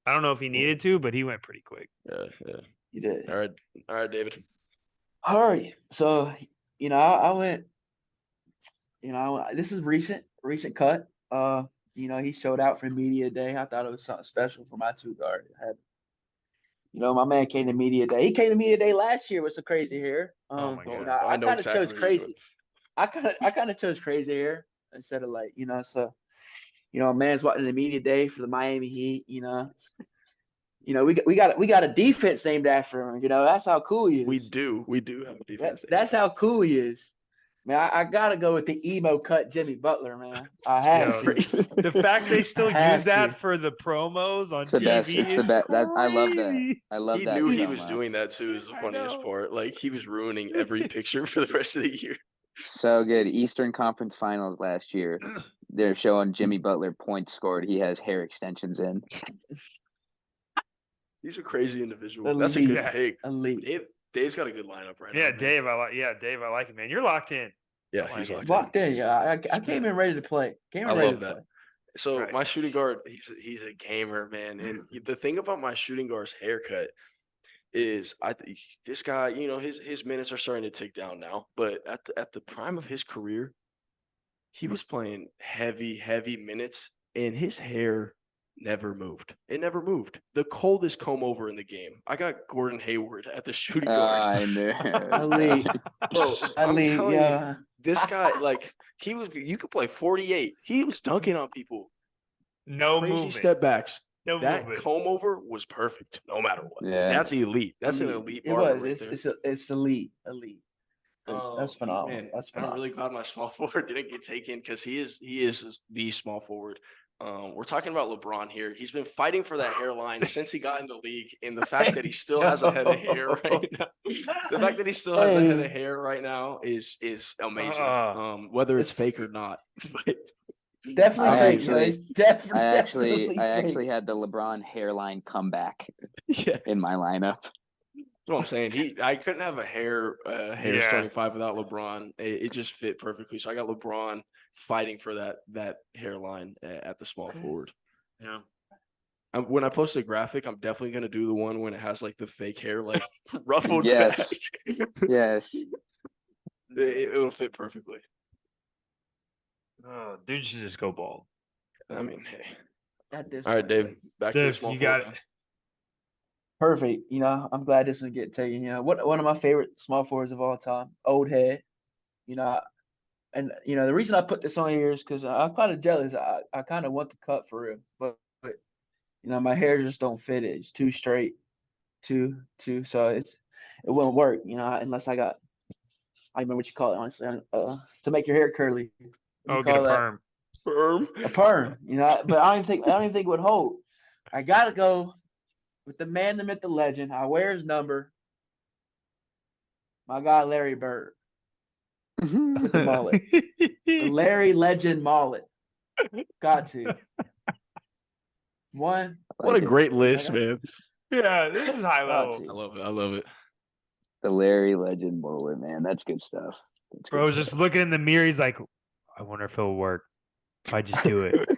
I don't know if he needed to, but he went pretty quick. Yeah. You did. All right, David. All right. So, I went, this is recent cut. He showed out for media day. I thought it was something special for my two guard. My man came to media day. He came to media day last year with some crazy hair. Oh my God. I know kind of exactly chose what you're crazy. doing. I kind of chose crazy hair instead of like, so, a man's watching the media day for the Miami Heat, we got a defense named after him. That's how cool he is. We do have a defense. That's how cool he is. Man, I gotta go with the emo cut Jimmy Butler, man. I have Yo, to. The fact they still Have use that to. for the promos on it's the TV best. It's the is best. I love that. crazy. I love He that. knew he so was much. doing that too. Is the I funniest know. part. Like he was ruining every picture for the rest of the year. So good. Eastern Conference Finals last year. They're showing Jimmy Butler points scored. He has hair extensions in. He's a crazy individual. That's a Elite. good pick. Elite. Dave's got a good lineup right now. Yeah, man. Dave, I like it, man. You're locked in. Yeah, I he's like it. locked in. Locked in. Yeah, I came in ready to play. I love that. So Right. my shooting guard, he's a gamer, man. And the thing about my shooting guard's haircut is this guy, you know, his minutes are starting to tick down now. But at the prime of his career, he was playing heavy minutes, and his hair never moved. It never moved. The coldest comb over in the game. I got Gordon Hayward at the shooting guard. I knew. Elite. Bro, I'm Elite. telling Yeah. you, this guy, like, you could play 48. He was dunking on people. No Crazy movement. step backs. No That movement. comb over was perfect, no matter what. Yeah. That's elite. That's an elite barber right there. It's elite. That's phenomenal. Man, That's and I'm phenomenal. really glad my small forward didn't get taken because he is the small forward. We're talking about LeBron here. He's been fighting for that hairline since he got in the league, and the fact that he still has a head of hair right now. The fact that he still has a head of hair right now is amazing. Whether it's fake or not. But Definitely fake. I actually fake. had the LeBron hairline comeback yeah. in my lineup. That's what I'm saying. I couldn't have a hair Yeah. starting five without LeBron. It just fit perfectly. So I got LeBron fighting for that hairline at the small forward. Yeah. When I post a graphic, I'm definitely gonna do the one when it has like the fake hair, like ruffled Yes. back. Yes. It'll fit perfectly. Oh, dude should just go bald. I mean, hey. At this All right, point, Dave. like, Back to the Dave, small you forward. got it. perfect. You know, I'm glad this one get taken. You know, one of my favorite small forwards of all time, old head. You know, and you know the reason I put this on here is because I'm kind of jealous. I kind of want the cut for real, but you know my hair just don't fit it. It's too straight, too. So it won't work. You know, unless I got. I remember what you call it, honestly. To make your hair curly. What do you Oh, get a call that? perm. Perm. A perm. You know, but I don't think it would hold. I gotta go with the man, the myth, the legend. I wear his number. My guy Larry Bird with the mullet. The Larry Legend mullet. Got to. One. What a great list, man. Yeah, this is high Got level. to. I love it. I love it. The Larry Legend mullet, man. That's good stuff. Bro was just looking in the mirror. He's like, I wonder if it'll work. If I just do it.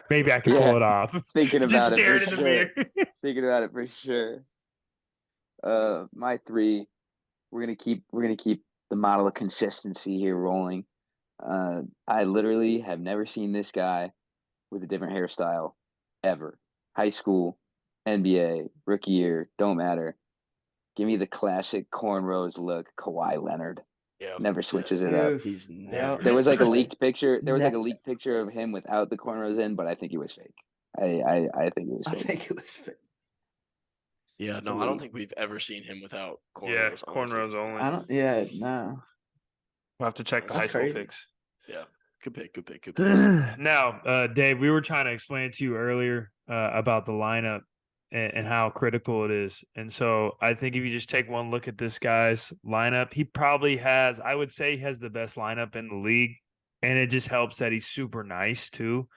Maybe I can pull it off. Thinking Just about it staring for in the sure. mirror. Thinking about it for sure. My three, we're gonna keep the model of consistency here rolling. I literally have never seen this guy with a different hairstyle ever. High school, NBA, rookie year, don't matter. Give me the classic cornrows look, Kawhi Leonard. Yeah. Never switches it up. He's Yeah. never. There was like a leaked picture. There was like a Never. leaked picture of him without the cornrows in, but I think it was fake. I think it was I fake. think it was fake. Yeah, no, I don't think we've ever seen him without cornrows. Yeah, honestly. cornrows only. I don't. Yeah. No. We'll have to check the That's high school crazy. pics. Yeah, good pick. Good pick. Now, Dave, we were trying to explain to you earlier about the lineup and how critical it is. And so I think if you just take one look at this guy's lineup, he probably has, I would say, he has the best lineup in the league. And it just helps that he's super nice too.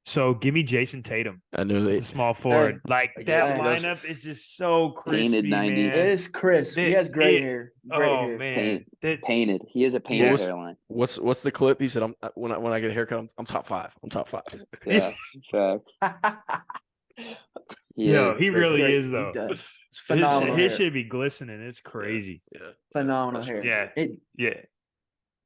So give me Jason Tatum, I knew the small forward. Like Again, that he does- lineup is just so Painted crispy, 90s. man. It is crisp. He has great hair. Great Oh hair. man, Painted. He has a painted Yeah. hairline. What's the clip? He said, "I'm when I get a haircut, I'm top five. I'm top five." Yeah, fact. Yo, is. he really Great. is He though. does. It's phenomenal. His hair. should be glistening. It's crazy. Yeah, Phenomenal that's hair. right. Yeah. Yeah.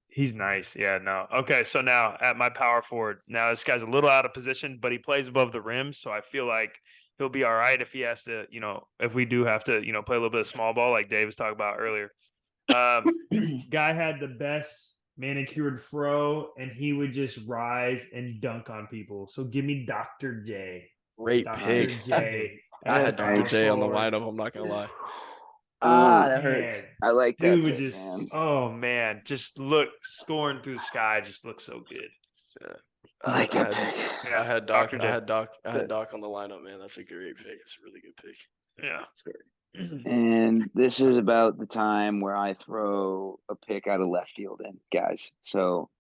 He's nice. Yeah, no. Okay, so now at my power forward, now this guy's a little out of position, but he plays above the rim. So I feel like he'll be all right if he has to, if we do have to, play a little bit of small ball like Dave was talking about earlier. Guy had the best manicured fro, and he would just rise and dunk on people. So give me Dr. J. Great Dr. pick. J. I had as Dr. power J on the forward. lineup. I'm not gonna lie. that Man, hurts. I like that. dude would pick, just, man. oh man, just look scoring through the sky, just looks so good. I like that I pick. Yeah, had Doc. Dr. I J. had Doc on the lineup, man. That's a great pick. It's a really good pick. Yeah. It's great. And this is about the time where I throw a pick out of left field in, guys. So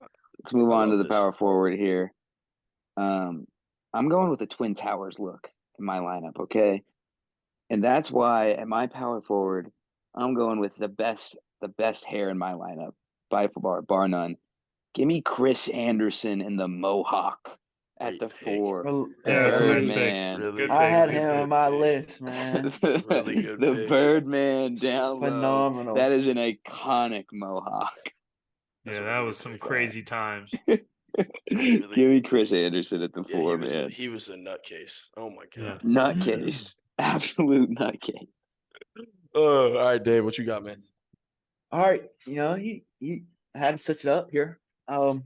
let's move I on to love the this. power forward here. I'm going with the Twin Towers look in my lineup, okay? And that's why at my power forward, I'm going with the best hair in my lineup by far, bar none. Give me Chris Anderson in the Mohawk at Great the pick. 4. Well, The Yeah, that's a nice pick. Birdman. Really Good I pick. had Good him on pick. my pick. list, man. Really good The pick. Birdman down low. Phenomenal. That is an iconic Mohawk. That's Yeah, a that really was good some pick. crazy times. It's a really Give me good Chris pick. Anderson at the Yeah, 4, man. he was a nutcase. Oh my Yeah. god. Nutcase. Absolute nutcase. Oh, all right, Dave, what you got, man? All right, he had to switch it up here. Going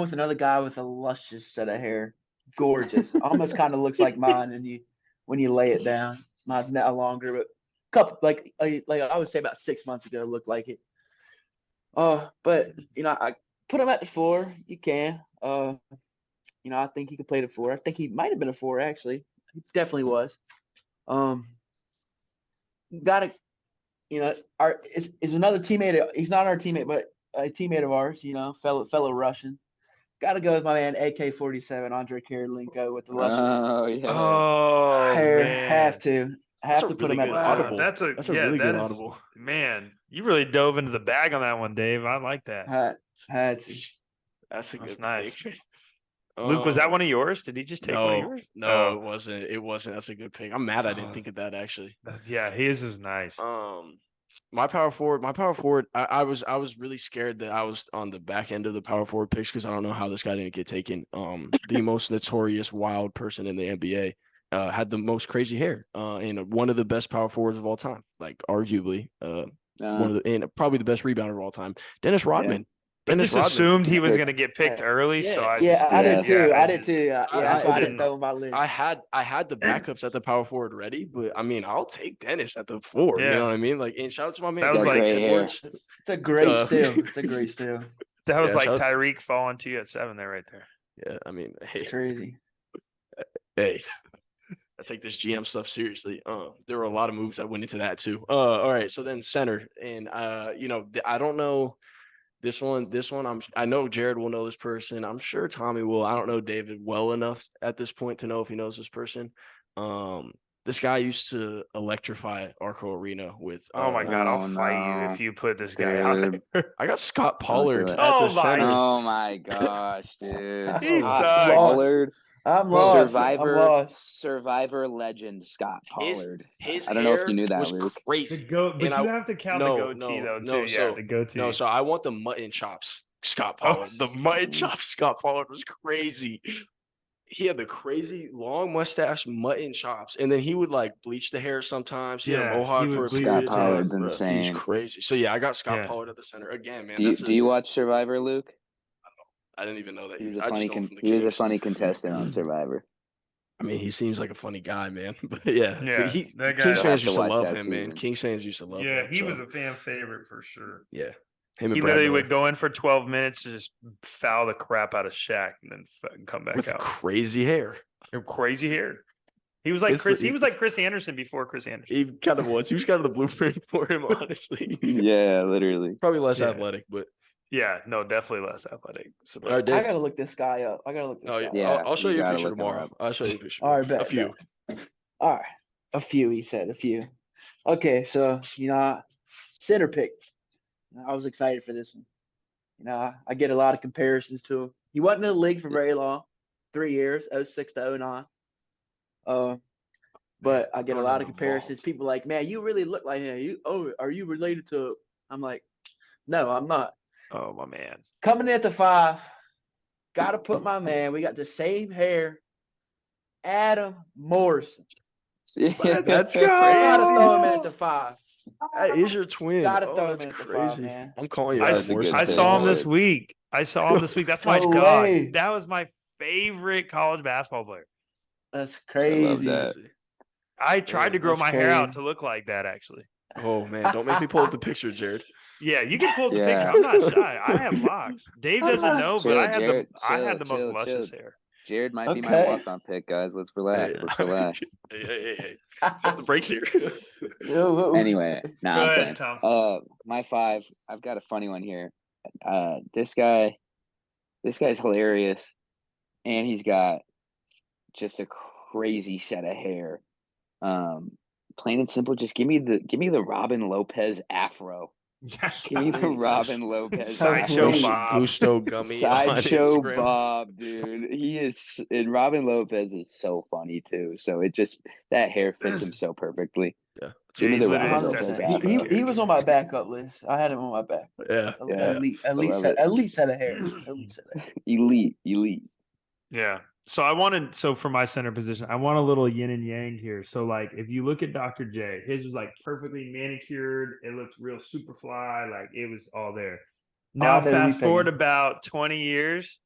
with another guy with a luscious set of hair, gorgeous, almost kind of looks like mine, and when you lay it down, mine's now longer, but couple like I would say about 6 months ago looked like it. But I put him at the 4. You can. I think he could play the 4. I think he might have been a 4 actually. He definitely was. Got to our is another teammate. He's not our teammate, but a teammate of ours. Fellow Russian. Got to go with my man AK-47 Andrei Kirilenko with the luscious Oh, yeah. Oh hair. man, Have to That's a put really him at good the wow, 4. audible. that's a That's yeah, a really that good is- audible. Man, you really dove into the bag on that one, Dave. I like that. Had to. That's a That's good nice. pick. Luke, was that one of yours? Did he just take one of No, yours? no, Oh, it wasn't. It wasn't. That's a good pick. I'm mad I didn't Oh. think of that actually. yeah, his is nice. My power forward. I was really scared that I was on the back end of the power forward picks because I don't know how this guy didn't get taken. The most notorious wild person in the NBA. Had the most crazy hair. And one of the best power forwards of all time, like arguably, one of the and probably the best rebounder of all time, Dennis Rodman. I Dennis just Rodman. assumed he was going to get picked early, so I just I didn't. did too. Yeah, I did too. Yeah, that's why I didn't didn't- throw him on my list. I had the backups at the power forward ready, but I mean, I'll take Dennis at the 4. You Yeah. know what I mean? Like, and shout out to my man That was Greg like- Edwards. It's a great Uh, It's a great steal. That was Yeah, like shout- Tyreek falling to you at 7 there, right there. Yeah, I mean, It's hey, crazy. I take this GM stuff seriously. There were a lot of moves that went into that too. All right, so then center, and I don't know this one. I know Jared will know this person. I'm sure Tommy will. I don't know David well enough at this point to know if he knows this person. This guy used to electrify Arco Arena with. Oh my God, I'll Oh, fight you no. if you put this guy out Dude. there. I got Scott Don't do Pollard it. at Oh the my center. Oh my gosh, dude. He Scott sucks. Pollard. I'm lost. Survivor, I'm lost. Survivor legend Scott His Pollard. his I don't know if hair you knew that, was Luke. crazy. But And you I- have to count no, the goatee no, though, no, too. so- Yeah, the goatee. No, so I want the mutton chops. Scott Oh. Pollard. The mutton chops Scott Pollard was crazy. He had the crazy long mustache, mutton chops, and then he would like bleach the hair sometimes. He had Yeah, a mohawk he would for a bleach period it, of yeah. time. Pollard's Bro, he's insane. crazy. So yeah, I got Scott Yeah. Pollard at the center again, man. Do you watch Survivor, Luke? I didn't even know that. He was I a just funny know him from the he was a Kings. funny contestant on Survivor. I mean, he seems like a funny guy, man. But yeah, Yeah, but he that guy- Kings You'll have fans to used to watch love that him, man. season. Kings fans used to love him. Yeah, he so, was a fan favorite for sure. yeah. Him and He Brad literally Miller. would go in for 12 minutes to just foul the crap out of Shaq and then come back with out. crazy hair. Crazy hair. He was like It's- Chris. He was like it's- Chris Anderson before Chris Anderson. He kind of was. He was kind of the blueprint for him, honestly. Yeah, literally. Probably less Yeah. athletic, but Yeah, no, definitely less athletic. So, all right, I Dave. gotta look this guy up. Oh, up. Yeah, I'll show you you a gotta picture look him tomorrow. up. I'll show you a picture. All right, tomorrow. bet, A few. All right, a few. He said a few. Okay, so center pick. I was excited for this one. I get a lot of comparisons to him. He wasn't in the league for very long, 3 years, 06 to 09. But I get a Going lot in of the comparisons. vault. People like, man, you really look like him. Are you related to? I'm like, no, I'm not. oh my man. Coming in at the 5, got to put my man. We got the same hair. Adam Morrison. That's Got to crazy. throw him in at the 5. That is your twin. Gotta Oh, throw him that's in at the 5, crazy. man. I'm calling you I, out. That's a good I pick. saw him this week. That's my No God. way. That was my favorite college basketball player. That's I love crazy. that. I tried to grow That's my hair out crazy. to look like that. Actually, Oh man, don't make me pull up the picture, Jared. yeah, you can pull up the Yeah. picture. I'm not shy. I have locks. Dave doesn't know, but I had Jared, the most chill. luscious hair. Jared might be my Okay. walk-on pick, guys. Let's relax. Let's relax. Hey. Pump the brakes here. Anyway, nah, Go I'm ahead, playing. Tom. My 5. I've got a funny one here. This guy's hilarious, and he's got just a crazy set of hair. Plain and simple, just give me the Robin Lopez afro. Give me the Please. Robin Lopez Sideshow afro. Bob. Gusto Gummy on Sideshow Instagram. Bob, dude. He is, and Robin Lopez is so funny too. So that hair fits him so perfectly. Yeah, Give me he's the literally Robin a Lopez Sesame He, Street afro. he was on my backup list. I had him on my back. yeah. Elite I love it. set of hair. Elite set of hair. Elite. Yeah. So for my center position, I want a little yin and yang here. So like if you look at Dr. J, his was like perfectly manicured. It looked real super fly. Like it was all there. Now I know who fast you forward picking. about 20 years.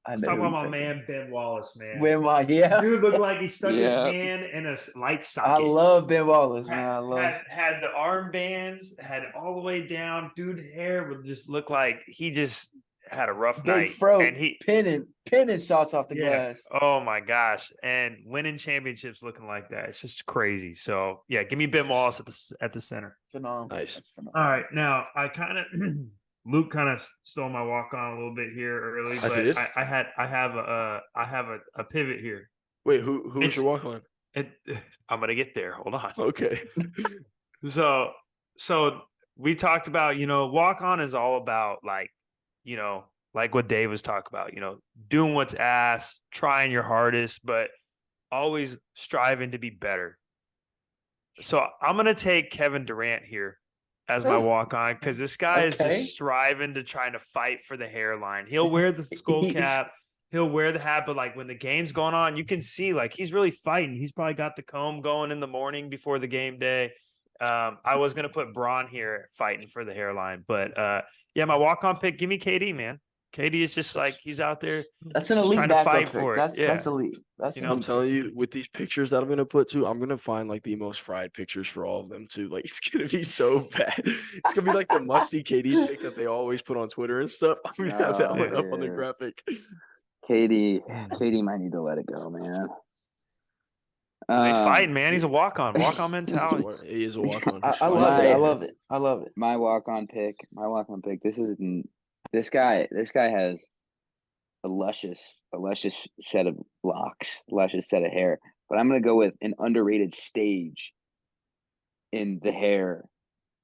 I Let's know talk who about you my picking. man Ben Wallace, man. Yeah. Dude looked like he stuck his Yeah. hand in a light I socket. love Ben Wallace, man. I love. Had the armbands, had it all the way down. Dude, hair would just look like he just had a rough Big night. fro, And he pinning shots off the glass. Oh my gosh. And winning championships looking like that. It's just crazy. So yeah, give me Ben Wallace at the center. Phenomenal. Nice. That's phenomenal. All right. Now I kind of Luke kind of stole my walk on a little bit here early, I but did? I have a pivot here. Wait, who was It's- your walk on? I'm gonna get there. Hold on. Okay. So we talked about, walk on is all about like what Dave was talking about, doing what's asked, trying your hardest, but always striving to be better. So I'm going to take Kevin Durant here as my walk on because this guy is Okay. just striving to try to fight for the hairline. He'll wear the skull He's- cap. He'll wear the hat, but like when the game's going on, you can see like he's really fighting. He's probably got the comb going in the morning before the game day. I was going to put Braun here fighting for the hairline, but yeah, my walk-on pick, give me KD, man. KD is just like he's out there. That's an Just elite trying to backup fight pick. for it. That's Yeah. elite. That's I'm I'm elite. telling you, with these pictures that I'm gonna put too, I'm gonna find like the most fried pictures for all of them too. Like it's gonna be so bad. It's gonna be like the musty KD pick that they always put on Twitter and stuff. I'm gonna have that Oh, one up on the dude. graphic. Katie might need to let it go, man. He's fighting, man. He's a walk-on mentality. He is a walk on. I love it. I love it. I love it. My walk-on pick. This guy has a luscious set of locks, luscious set of hair. But I'm gonna go with an underrated stage in the hair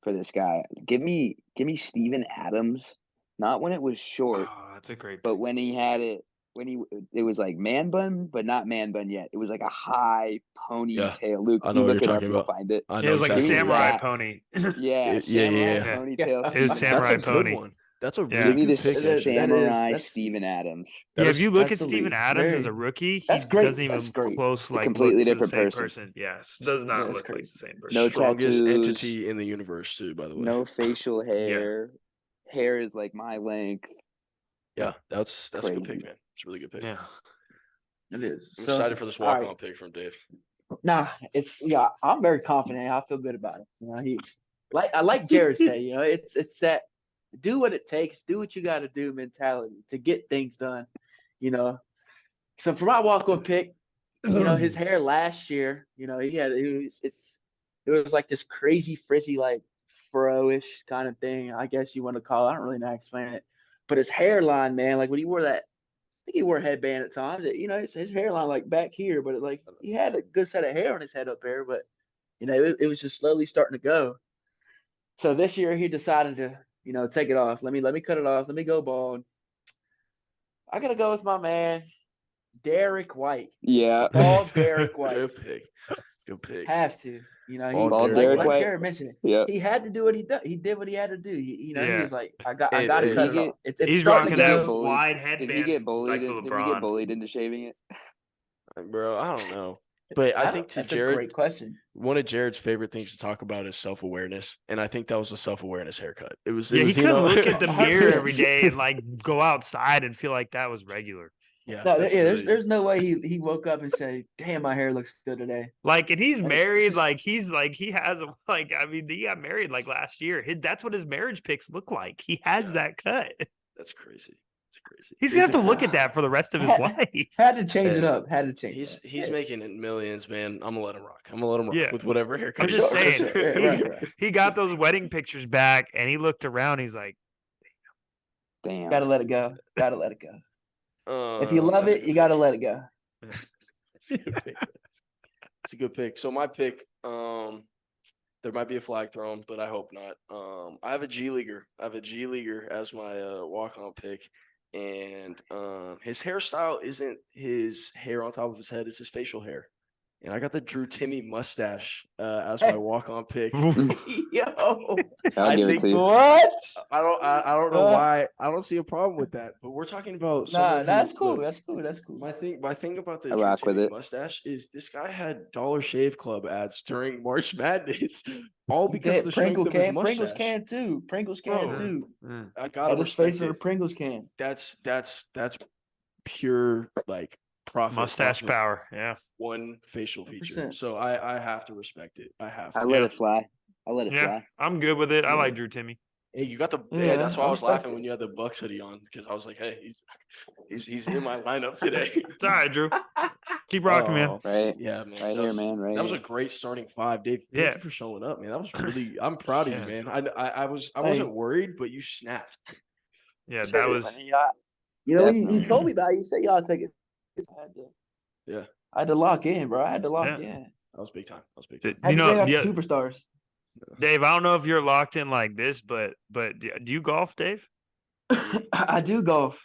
for this guy. Give me Steven Adams. Not when it was short, Oh, that's a great but pick. when he had it, it was like man bun, but not man bun yet. It was like a high ponytail. Luke, I you know what look you're it up, talking you'll about. find it. I It know was like a exactly what you're samurai that. pony. Yeah, Yeah. ponytail. It was That's samurai a good pony. one. That's a Yeah. really Give me good this pick. actually. samurai that's- Steven Adams. That Yeah, if is- you look at that's Steven elite. Adams as Very- a rookie, he that's great. doesn't even That's great. close like completely look to the different same person. Yes, does not That's look like crazy. the same person. No strongest tattoos. entity in the universe too, by the way. No facial hair. Hair is like my length. Yeah, that's a good Crazy. pick, man. It's a really good pick. Yeah. It is. I'm So, excited for this all walk-on right. pick from Dave. Nah, I'm very confident. I feel good about it. I like Jared said, it's that do what it takes, do what you got to do mentality to get things done. So for my walk-on pick, his hair last year, it was like this crazy frizzy like fro-ish kind of thing, I guess you want to call it. I don't really know how to explain it, but his hairline, man, like when he wore that. I think he wore a headband at times. His hairline like back here, but he had a good set of hair on his head up there. But it was just slowly starting to go. So this year he decided to take it off. Let me cut it off. Let me go bald. I gotta go with my man, Derek White. Yeah. Bald Derek White. Good pick. Good pick. Have to. Bald Derek like White. Jared mentioned it. Yeah. He had to do what he did. He did what he had to do. He was like, I got to And cut he it off. It's He's starting rocking to that go. wide Did headband. he get bullied? like the Did he LeBron. get bullied into shaving it? Bro, I don't know. But I think to That's a Jared, great question. one of Jared's favorite things to talk about is self-awareness. And I think that was a self-awareness haircut. It was, Yeah, he you couldn't know, look at the mirror every day and like go outside and feel like that was regular. Yeah, No, that's there's really- there's no way he woke up and said, "Damn, my hair looks good today." Like, and he's Like, married. it's Like, he has he got married like last year. That's what his marriage pics look like. He has Yeah. that cut. That's crazy. It's crazy. He's gonna have to look at that for the rest of his life. Had to change it Hey, up. Had to change He's it up. he's Yeah. making it millions, man. I'm gonna let him rock. I'm gonna let him rock Yeah. with whatever haircut. I'm he just sure, does. saying, for sure. he, Right. he got those wedding pictures back, and he looked around. He's like, Damn. Gotta let it go. Gotta let it go. If you love That's a it, good you gotta pick. let it go. That's a good pick. That's a good pick. So my pick, there might be a flag thrown, but I hope not. I have a G leaguer. I have a G leaguer as my walk-on pick, and his hairstyle isn't his hair on top of his head; it's his facial hair. And I got the Drew Timmy mustache as my walk-on pick. Yo, I'll I give it think to you. what? I don't know why. I don't see a problem with that. But we're talking about Nah, someone that's who, cool. look, That's cool. That's cool. my thing about the I Drew rock with Timmy it. mustache is this guy had Dollar Shave Club ads during March Madness, all He because of did. the strength of his Pringles mustache. can too. Pringles can Bro. too. I gotta Had his face respect on a it. Pringles can. That's pure like profit mustache off of power. Yeah. one facial feature. 100%. So I have to respect it. I have I to. let Yeah. it fly. I let it Yeah. fly. I'm good with it. I Yeah. like Drew Timmy. Hey, you got the. Yeah, Hey, that's why I I was respect laughing it. when you had the Bucks hoodie on because I was like, hey, he's in my lineup today. It's all right, Drew. Keep rocking, man. Oh, Right. yeah, man. Right here, man. Right That was a here. great starting five, Dave. Thank Yeah. you for showing up, man. That was really. I'm proud of you, Yeah. man. I Hey. wasn't worried, but you snapped. Yeah, that was. You know, you Definitely. told me about it. You said y'all take it. Yeah, I had to lock in, bro. I had to lock Yeah. in. that was big time. That was big time. I had You to bring know, out the yeah, superstars. Dave. I don't know if you're locked in like this, but do you golf, Dave? I do golf,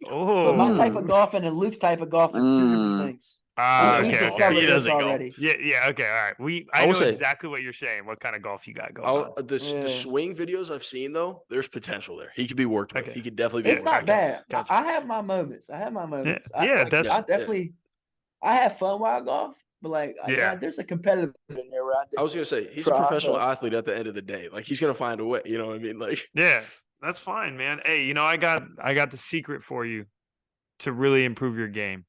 Oh, but my type of golf and Luke's type of golf is two different things. He We doesn't okay, golf. discovered He okay. this doesn't golf. already. Yeah, okay, all right. I I will know say- exactly what you're saying. What kind of golf you got going on? The Yeah. swing videos I've seen though, there's potential there. He could be worked with. Okay. He could definitely be It's worked not with. bad. Gotcha. I have my moments. I have my moments. Yeah, that's- I definitely. I have fun while I golf, but like, Yeah. there's a competitive in there where I was gonna say he's a try professional to- athlete at the end of the day. Like he's gonna find a way. You know what I mean? Like Yeah, that's fine, man. Hey, I got the secret for you to really improve your game.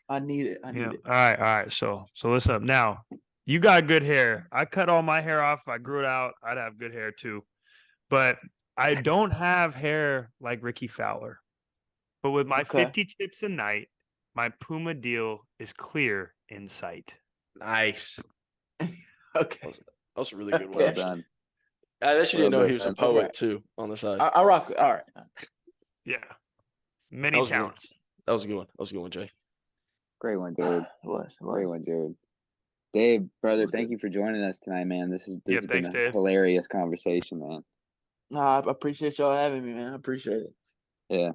I need it. I You need know? it. All right. So listen up. Now, you got good hair. I cut all my hair off. If I grew it out, I'd have good hair too. But I don't have hair like Ricky Fowler. But with my Okay. 50 chips a night, my Puma deal is clear in sight. nice. Okay. That was a really good one. Okay. Well Actually. done. I actually didn't Well know he was a done. poet Okay. too on the side. I rock. All right. Yeah. That Many was a good one. talents. That was a good one. That was a good one, Jay. Great one, Jared. It was. Great one, Jared. Dave, brother, was thank good. you for joining us tonight, man. This has Yeah, been thanks, a Dave. hilarious conversation, man. Nah, I appreciate y'all having me, man. I appreciate it. Yeah,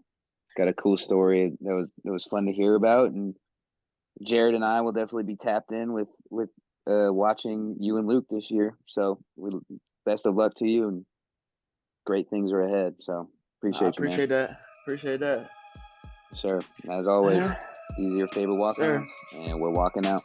got a cool story that was fun to hear about, and Jared and I will definitely be tapped in with watching you and Luke this year. So best of luck to you, and great things are ahead. So appreciate I you, appreciate that. Appreciate that. man. Sir, as always, Uh-huh. these are your favorite walk Sir. and we're walking out.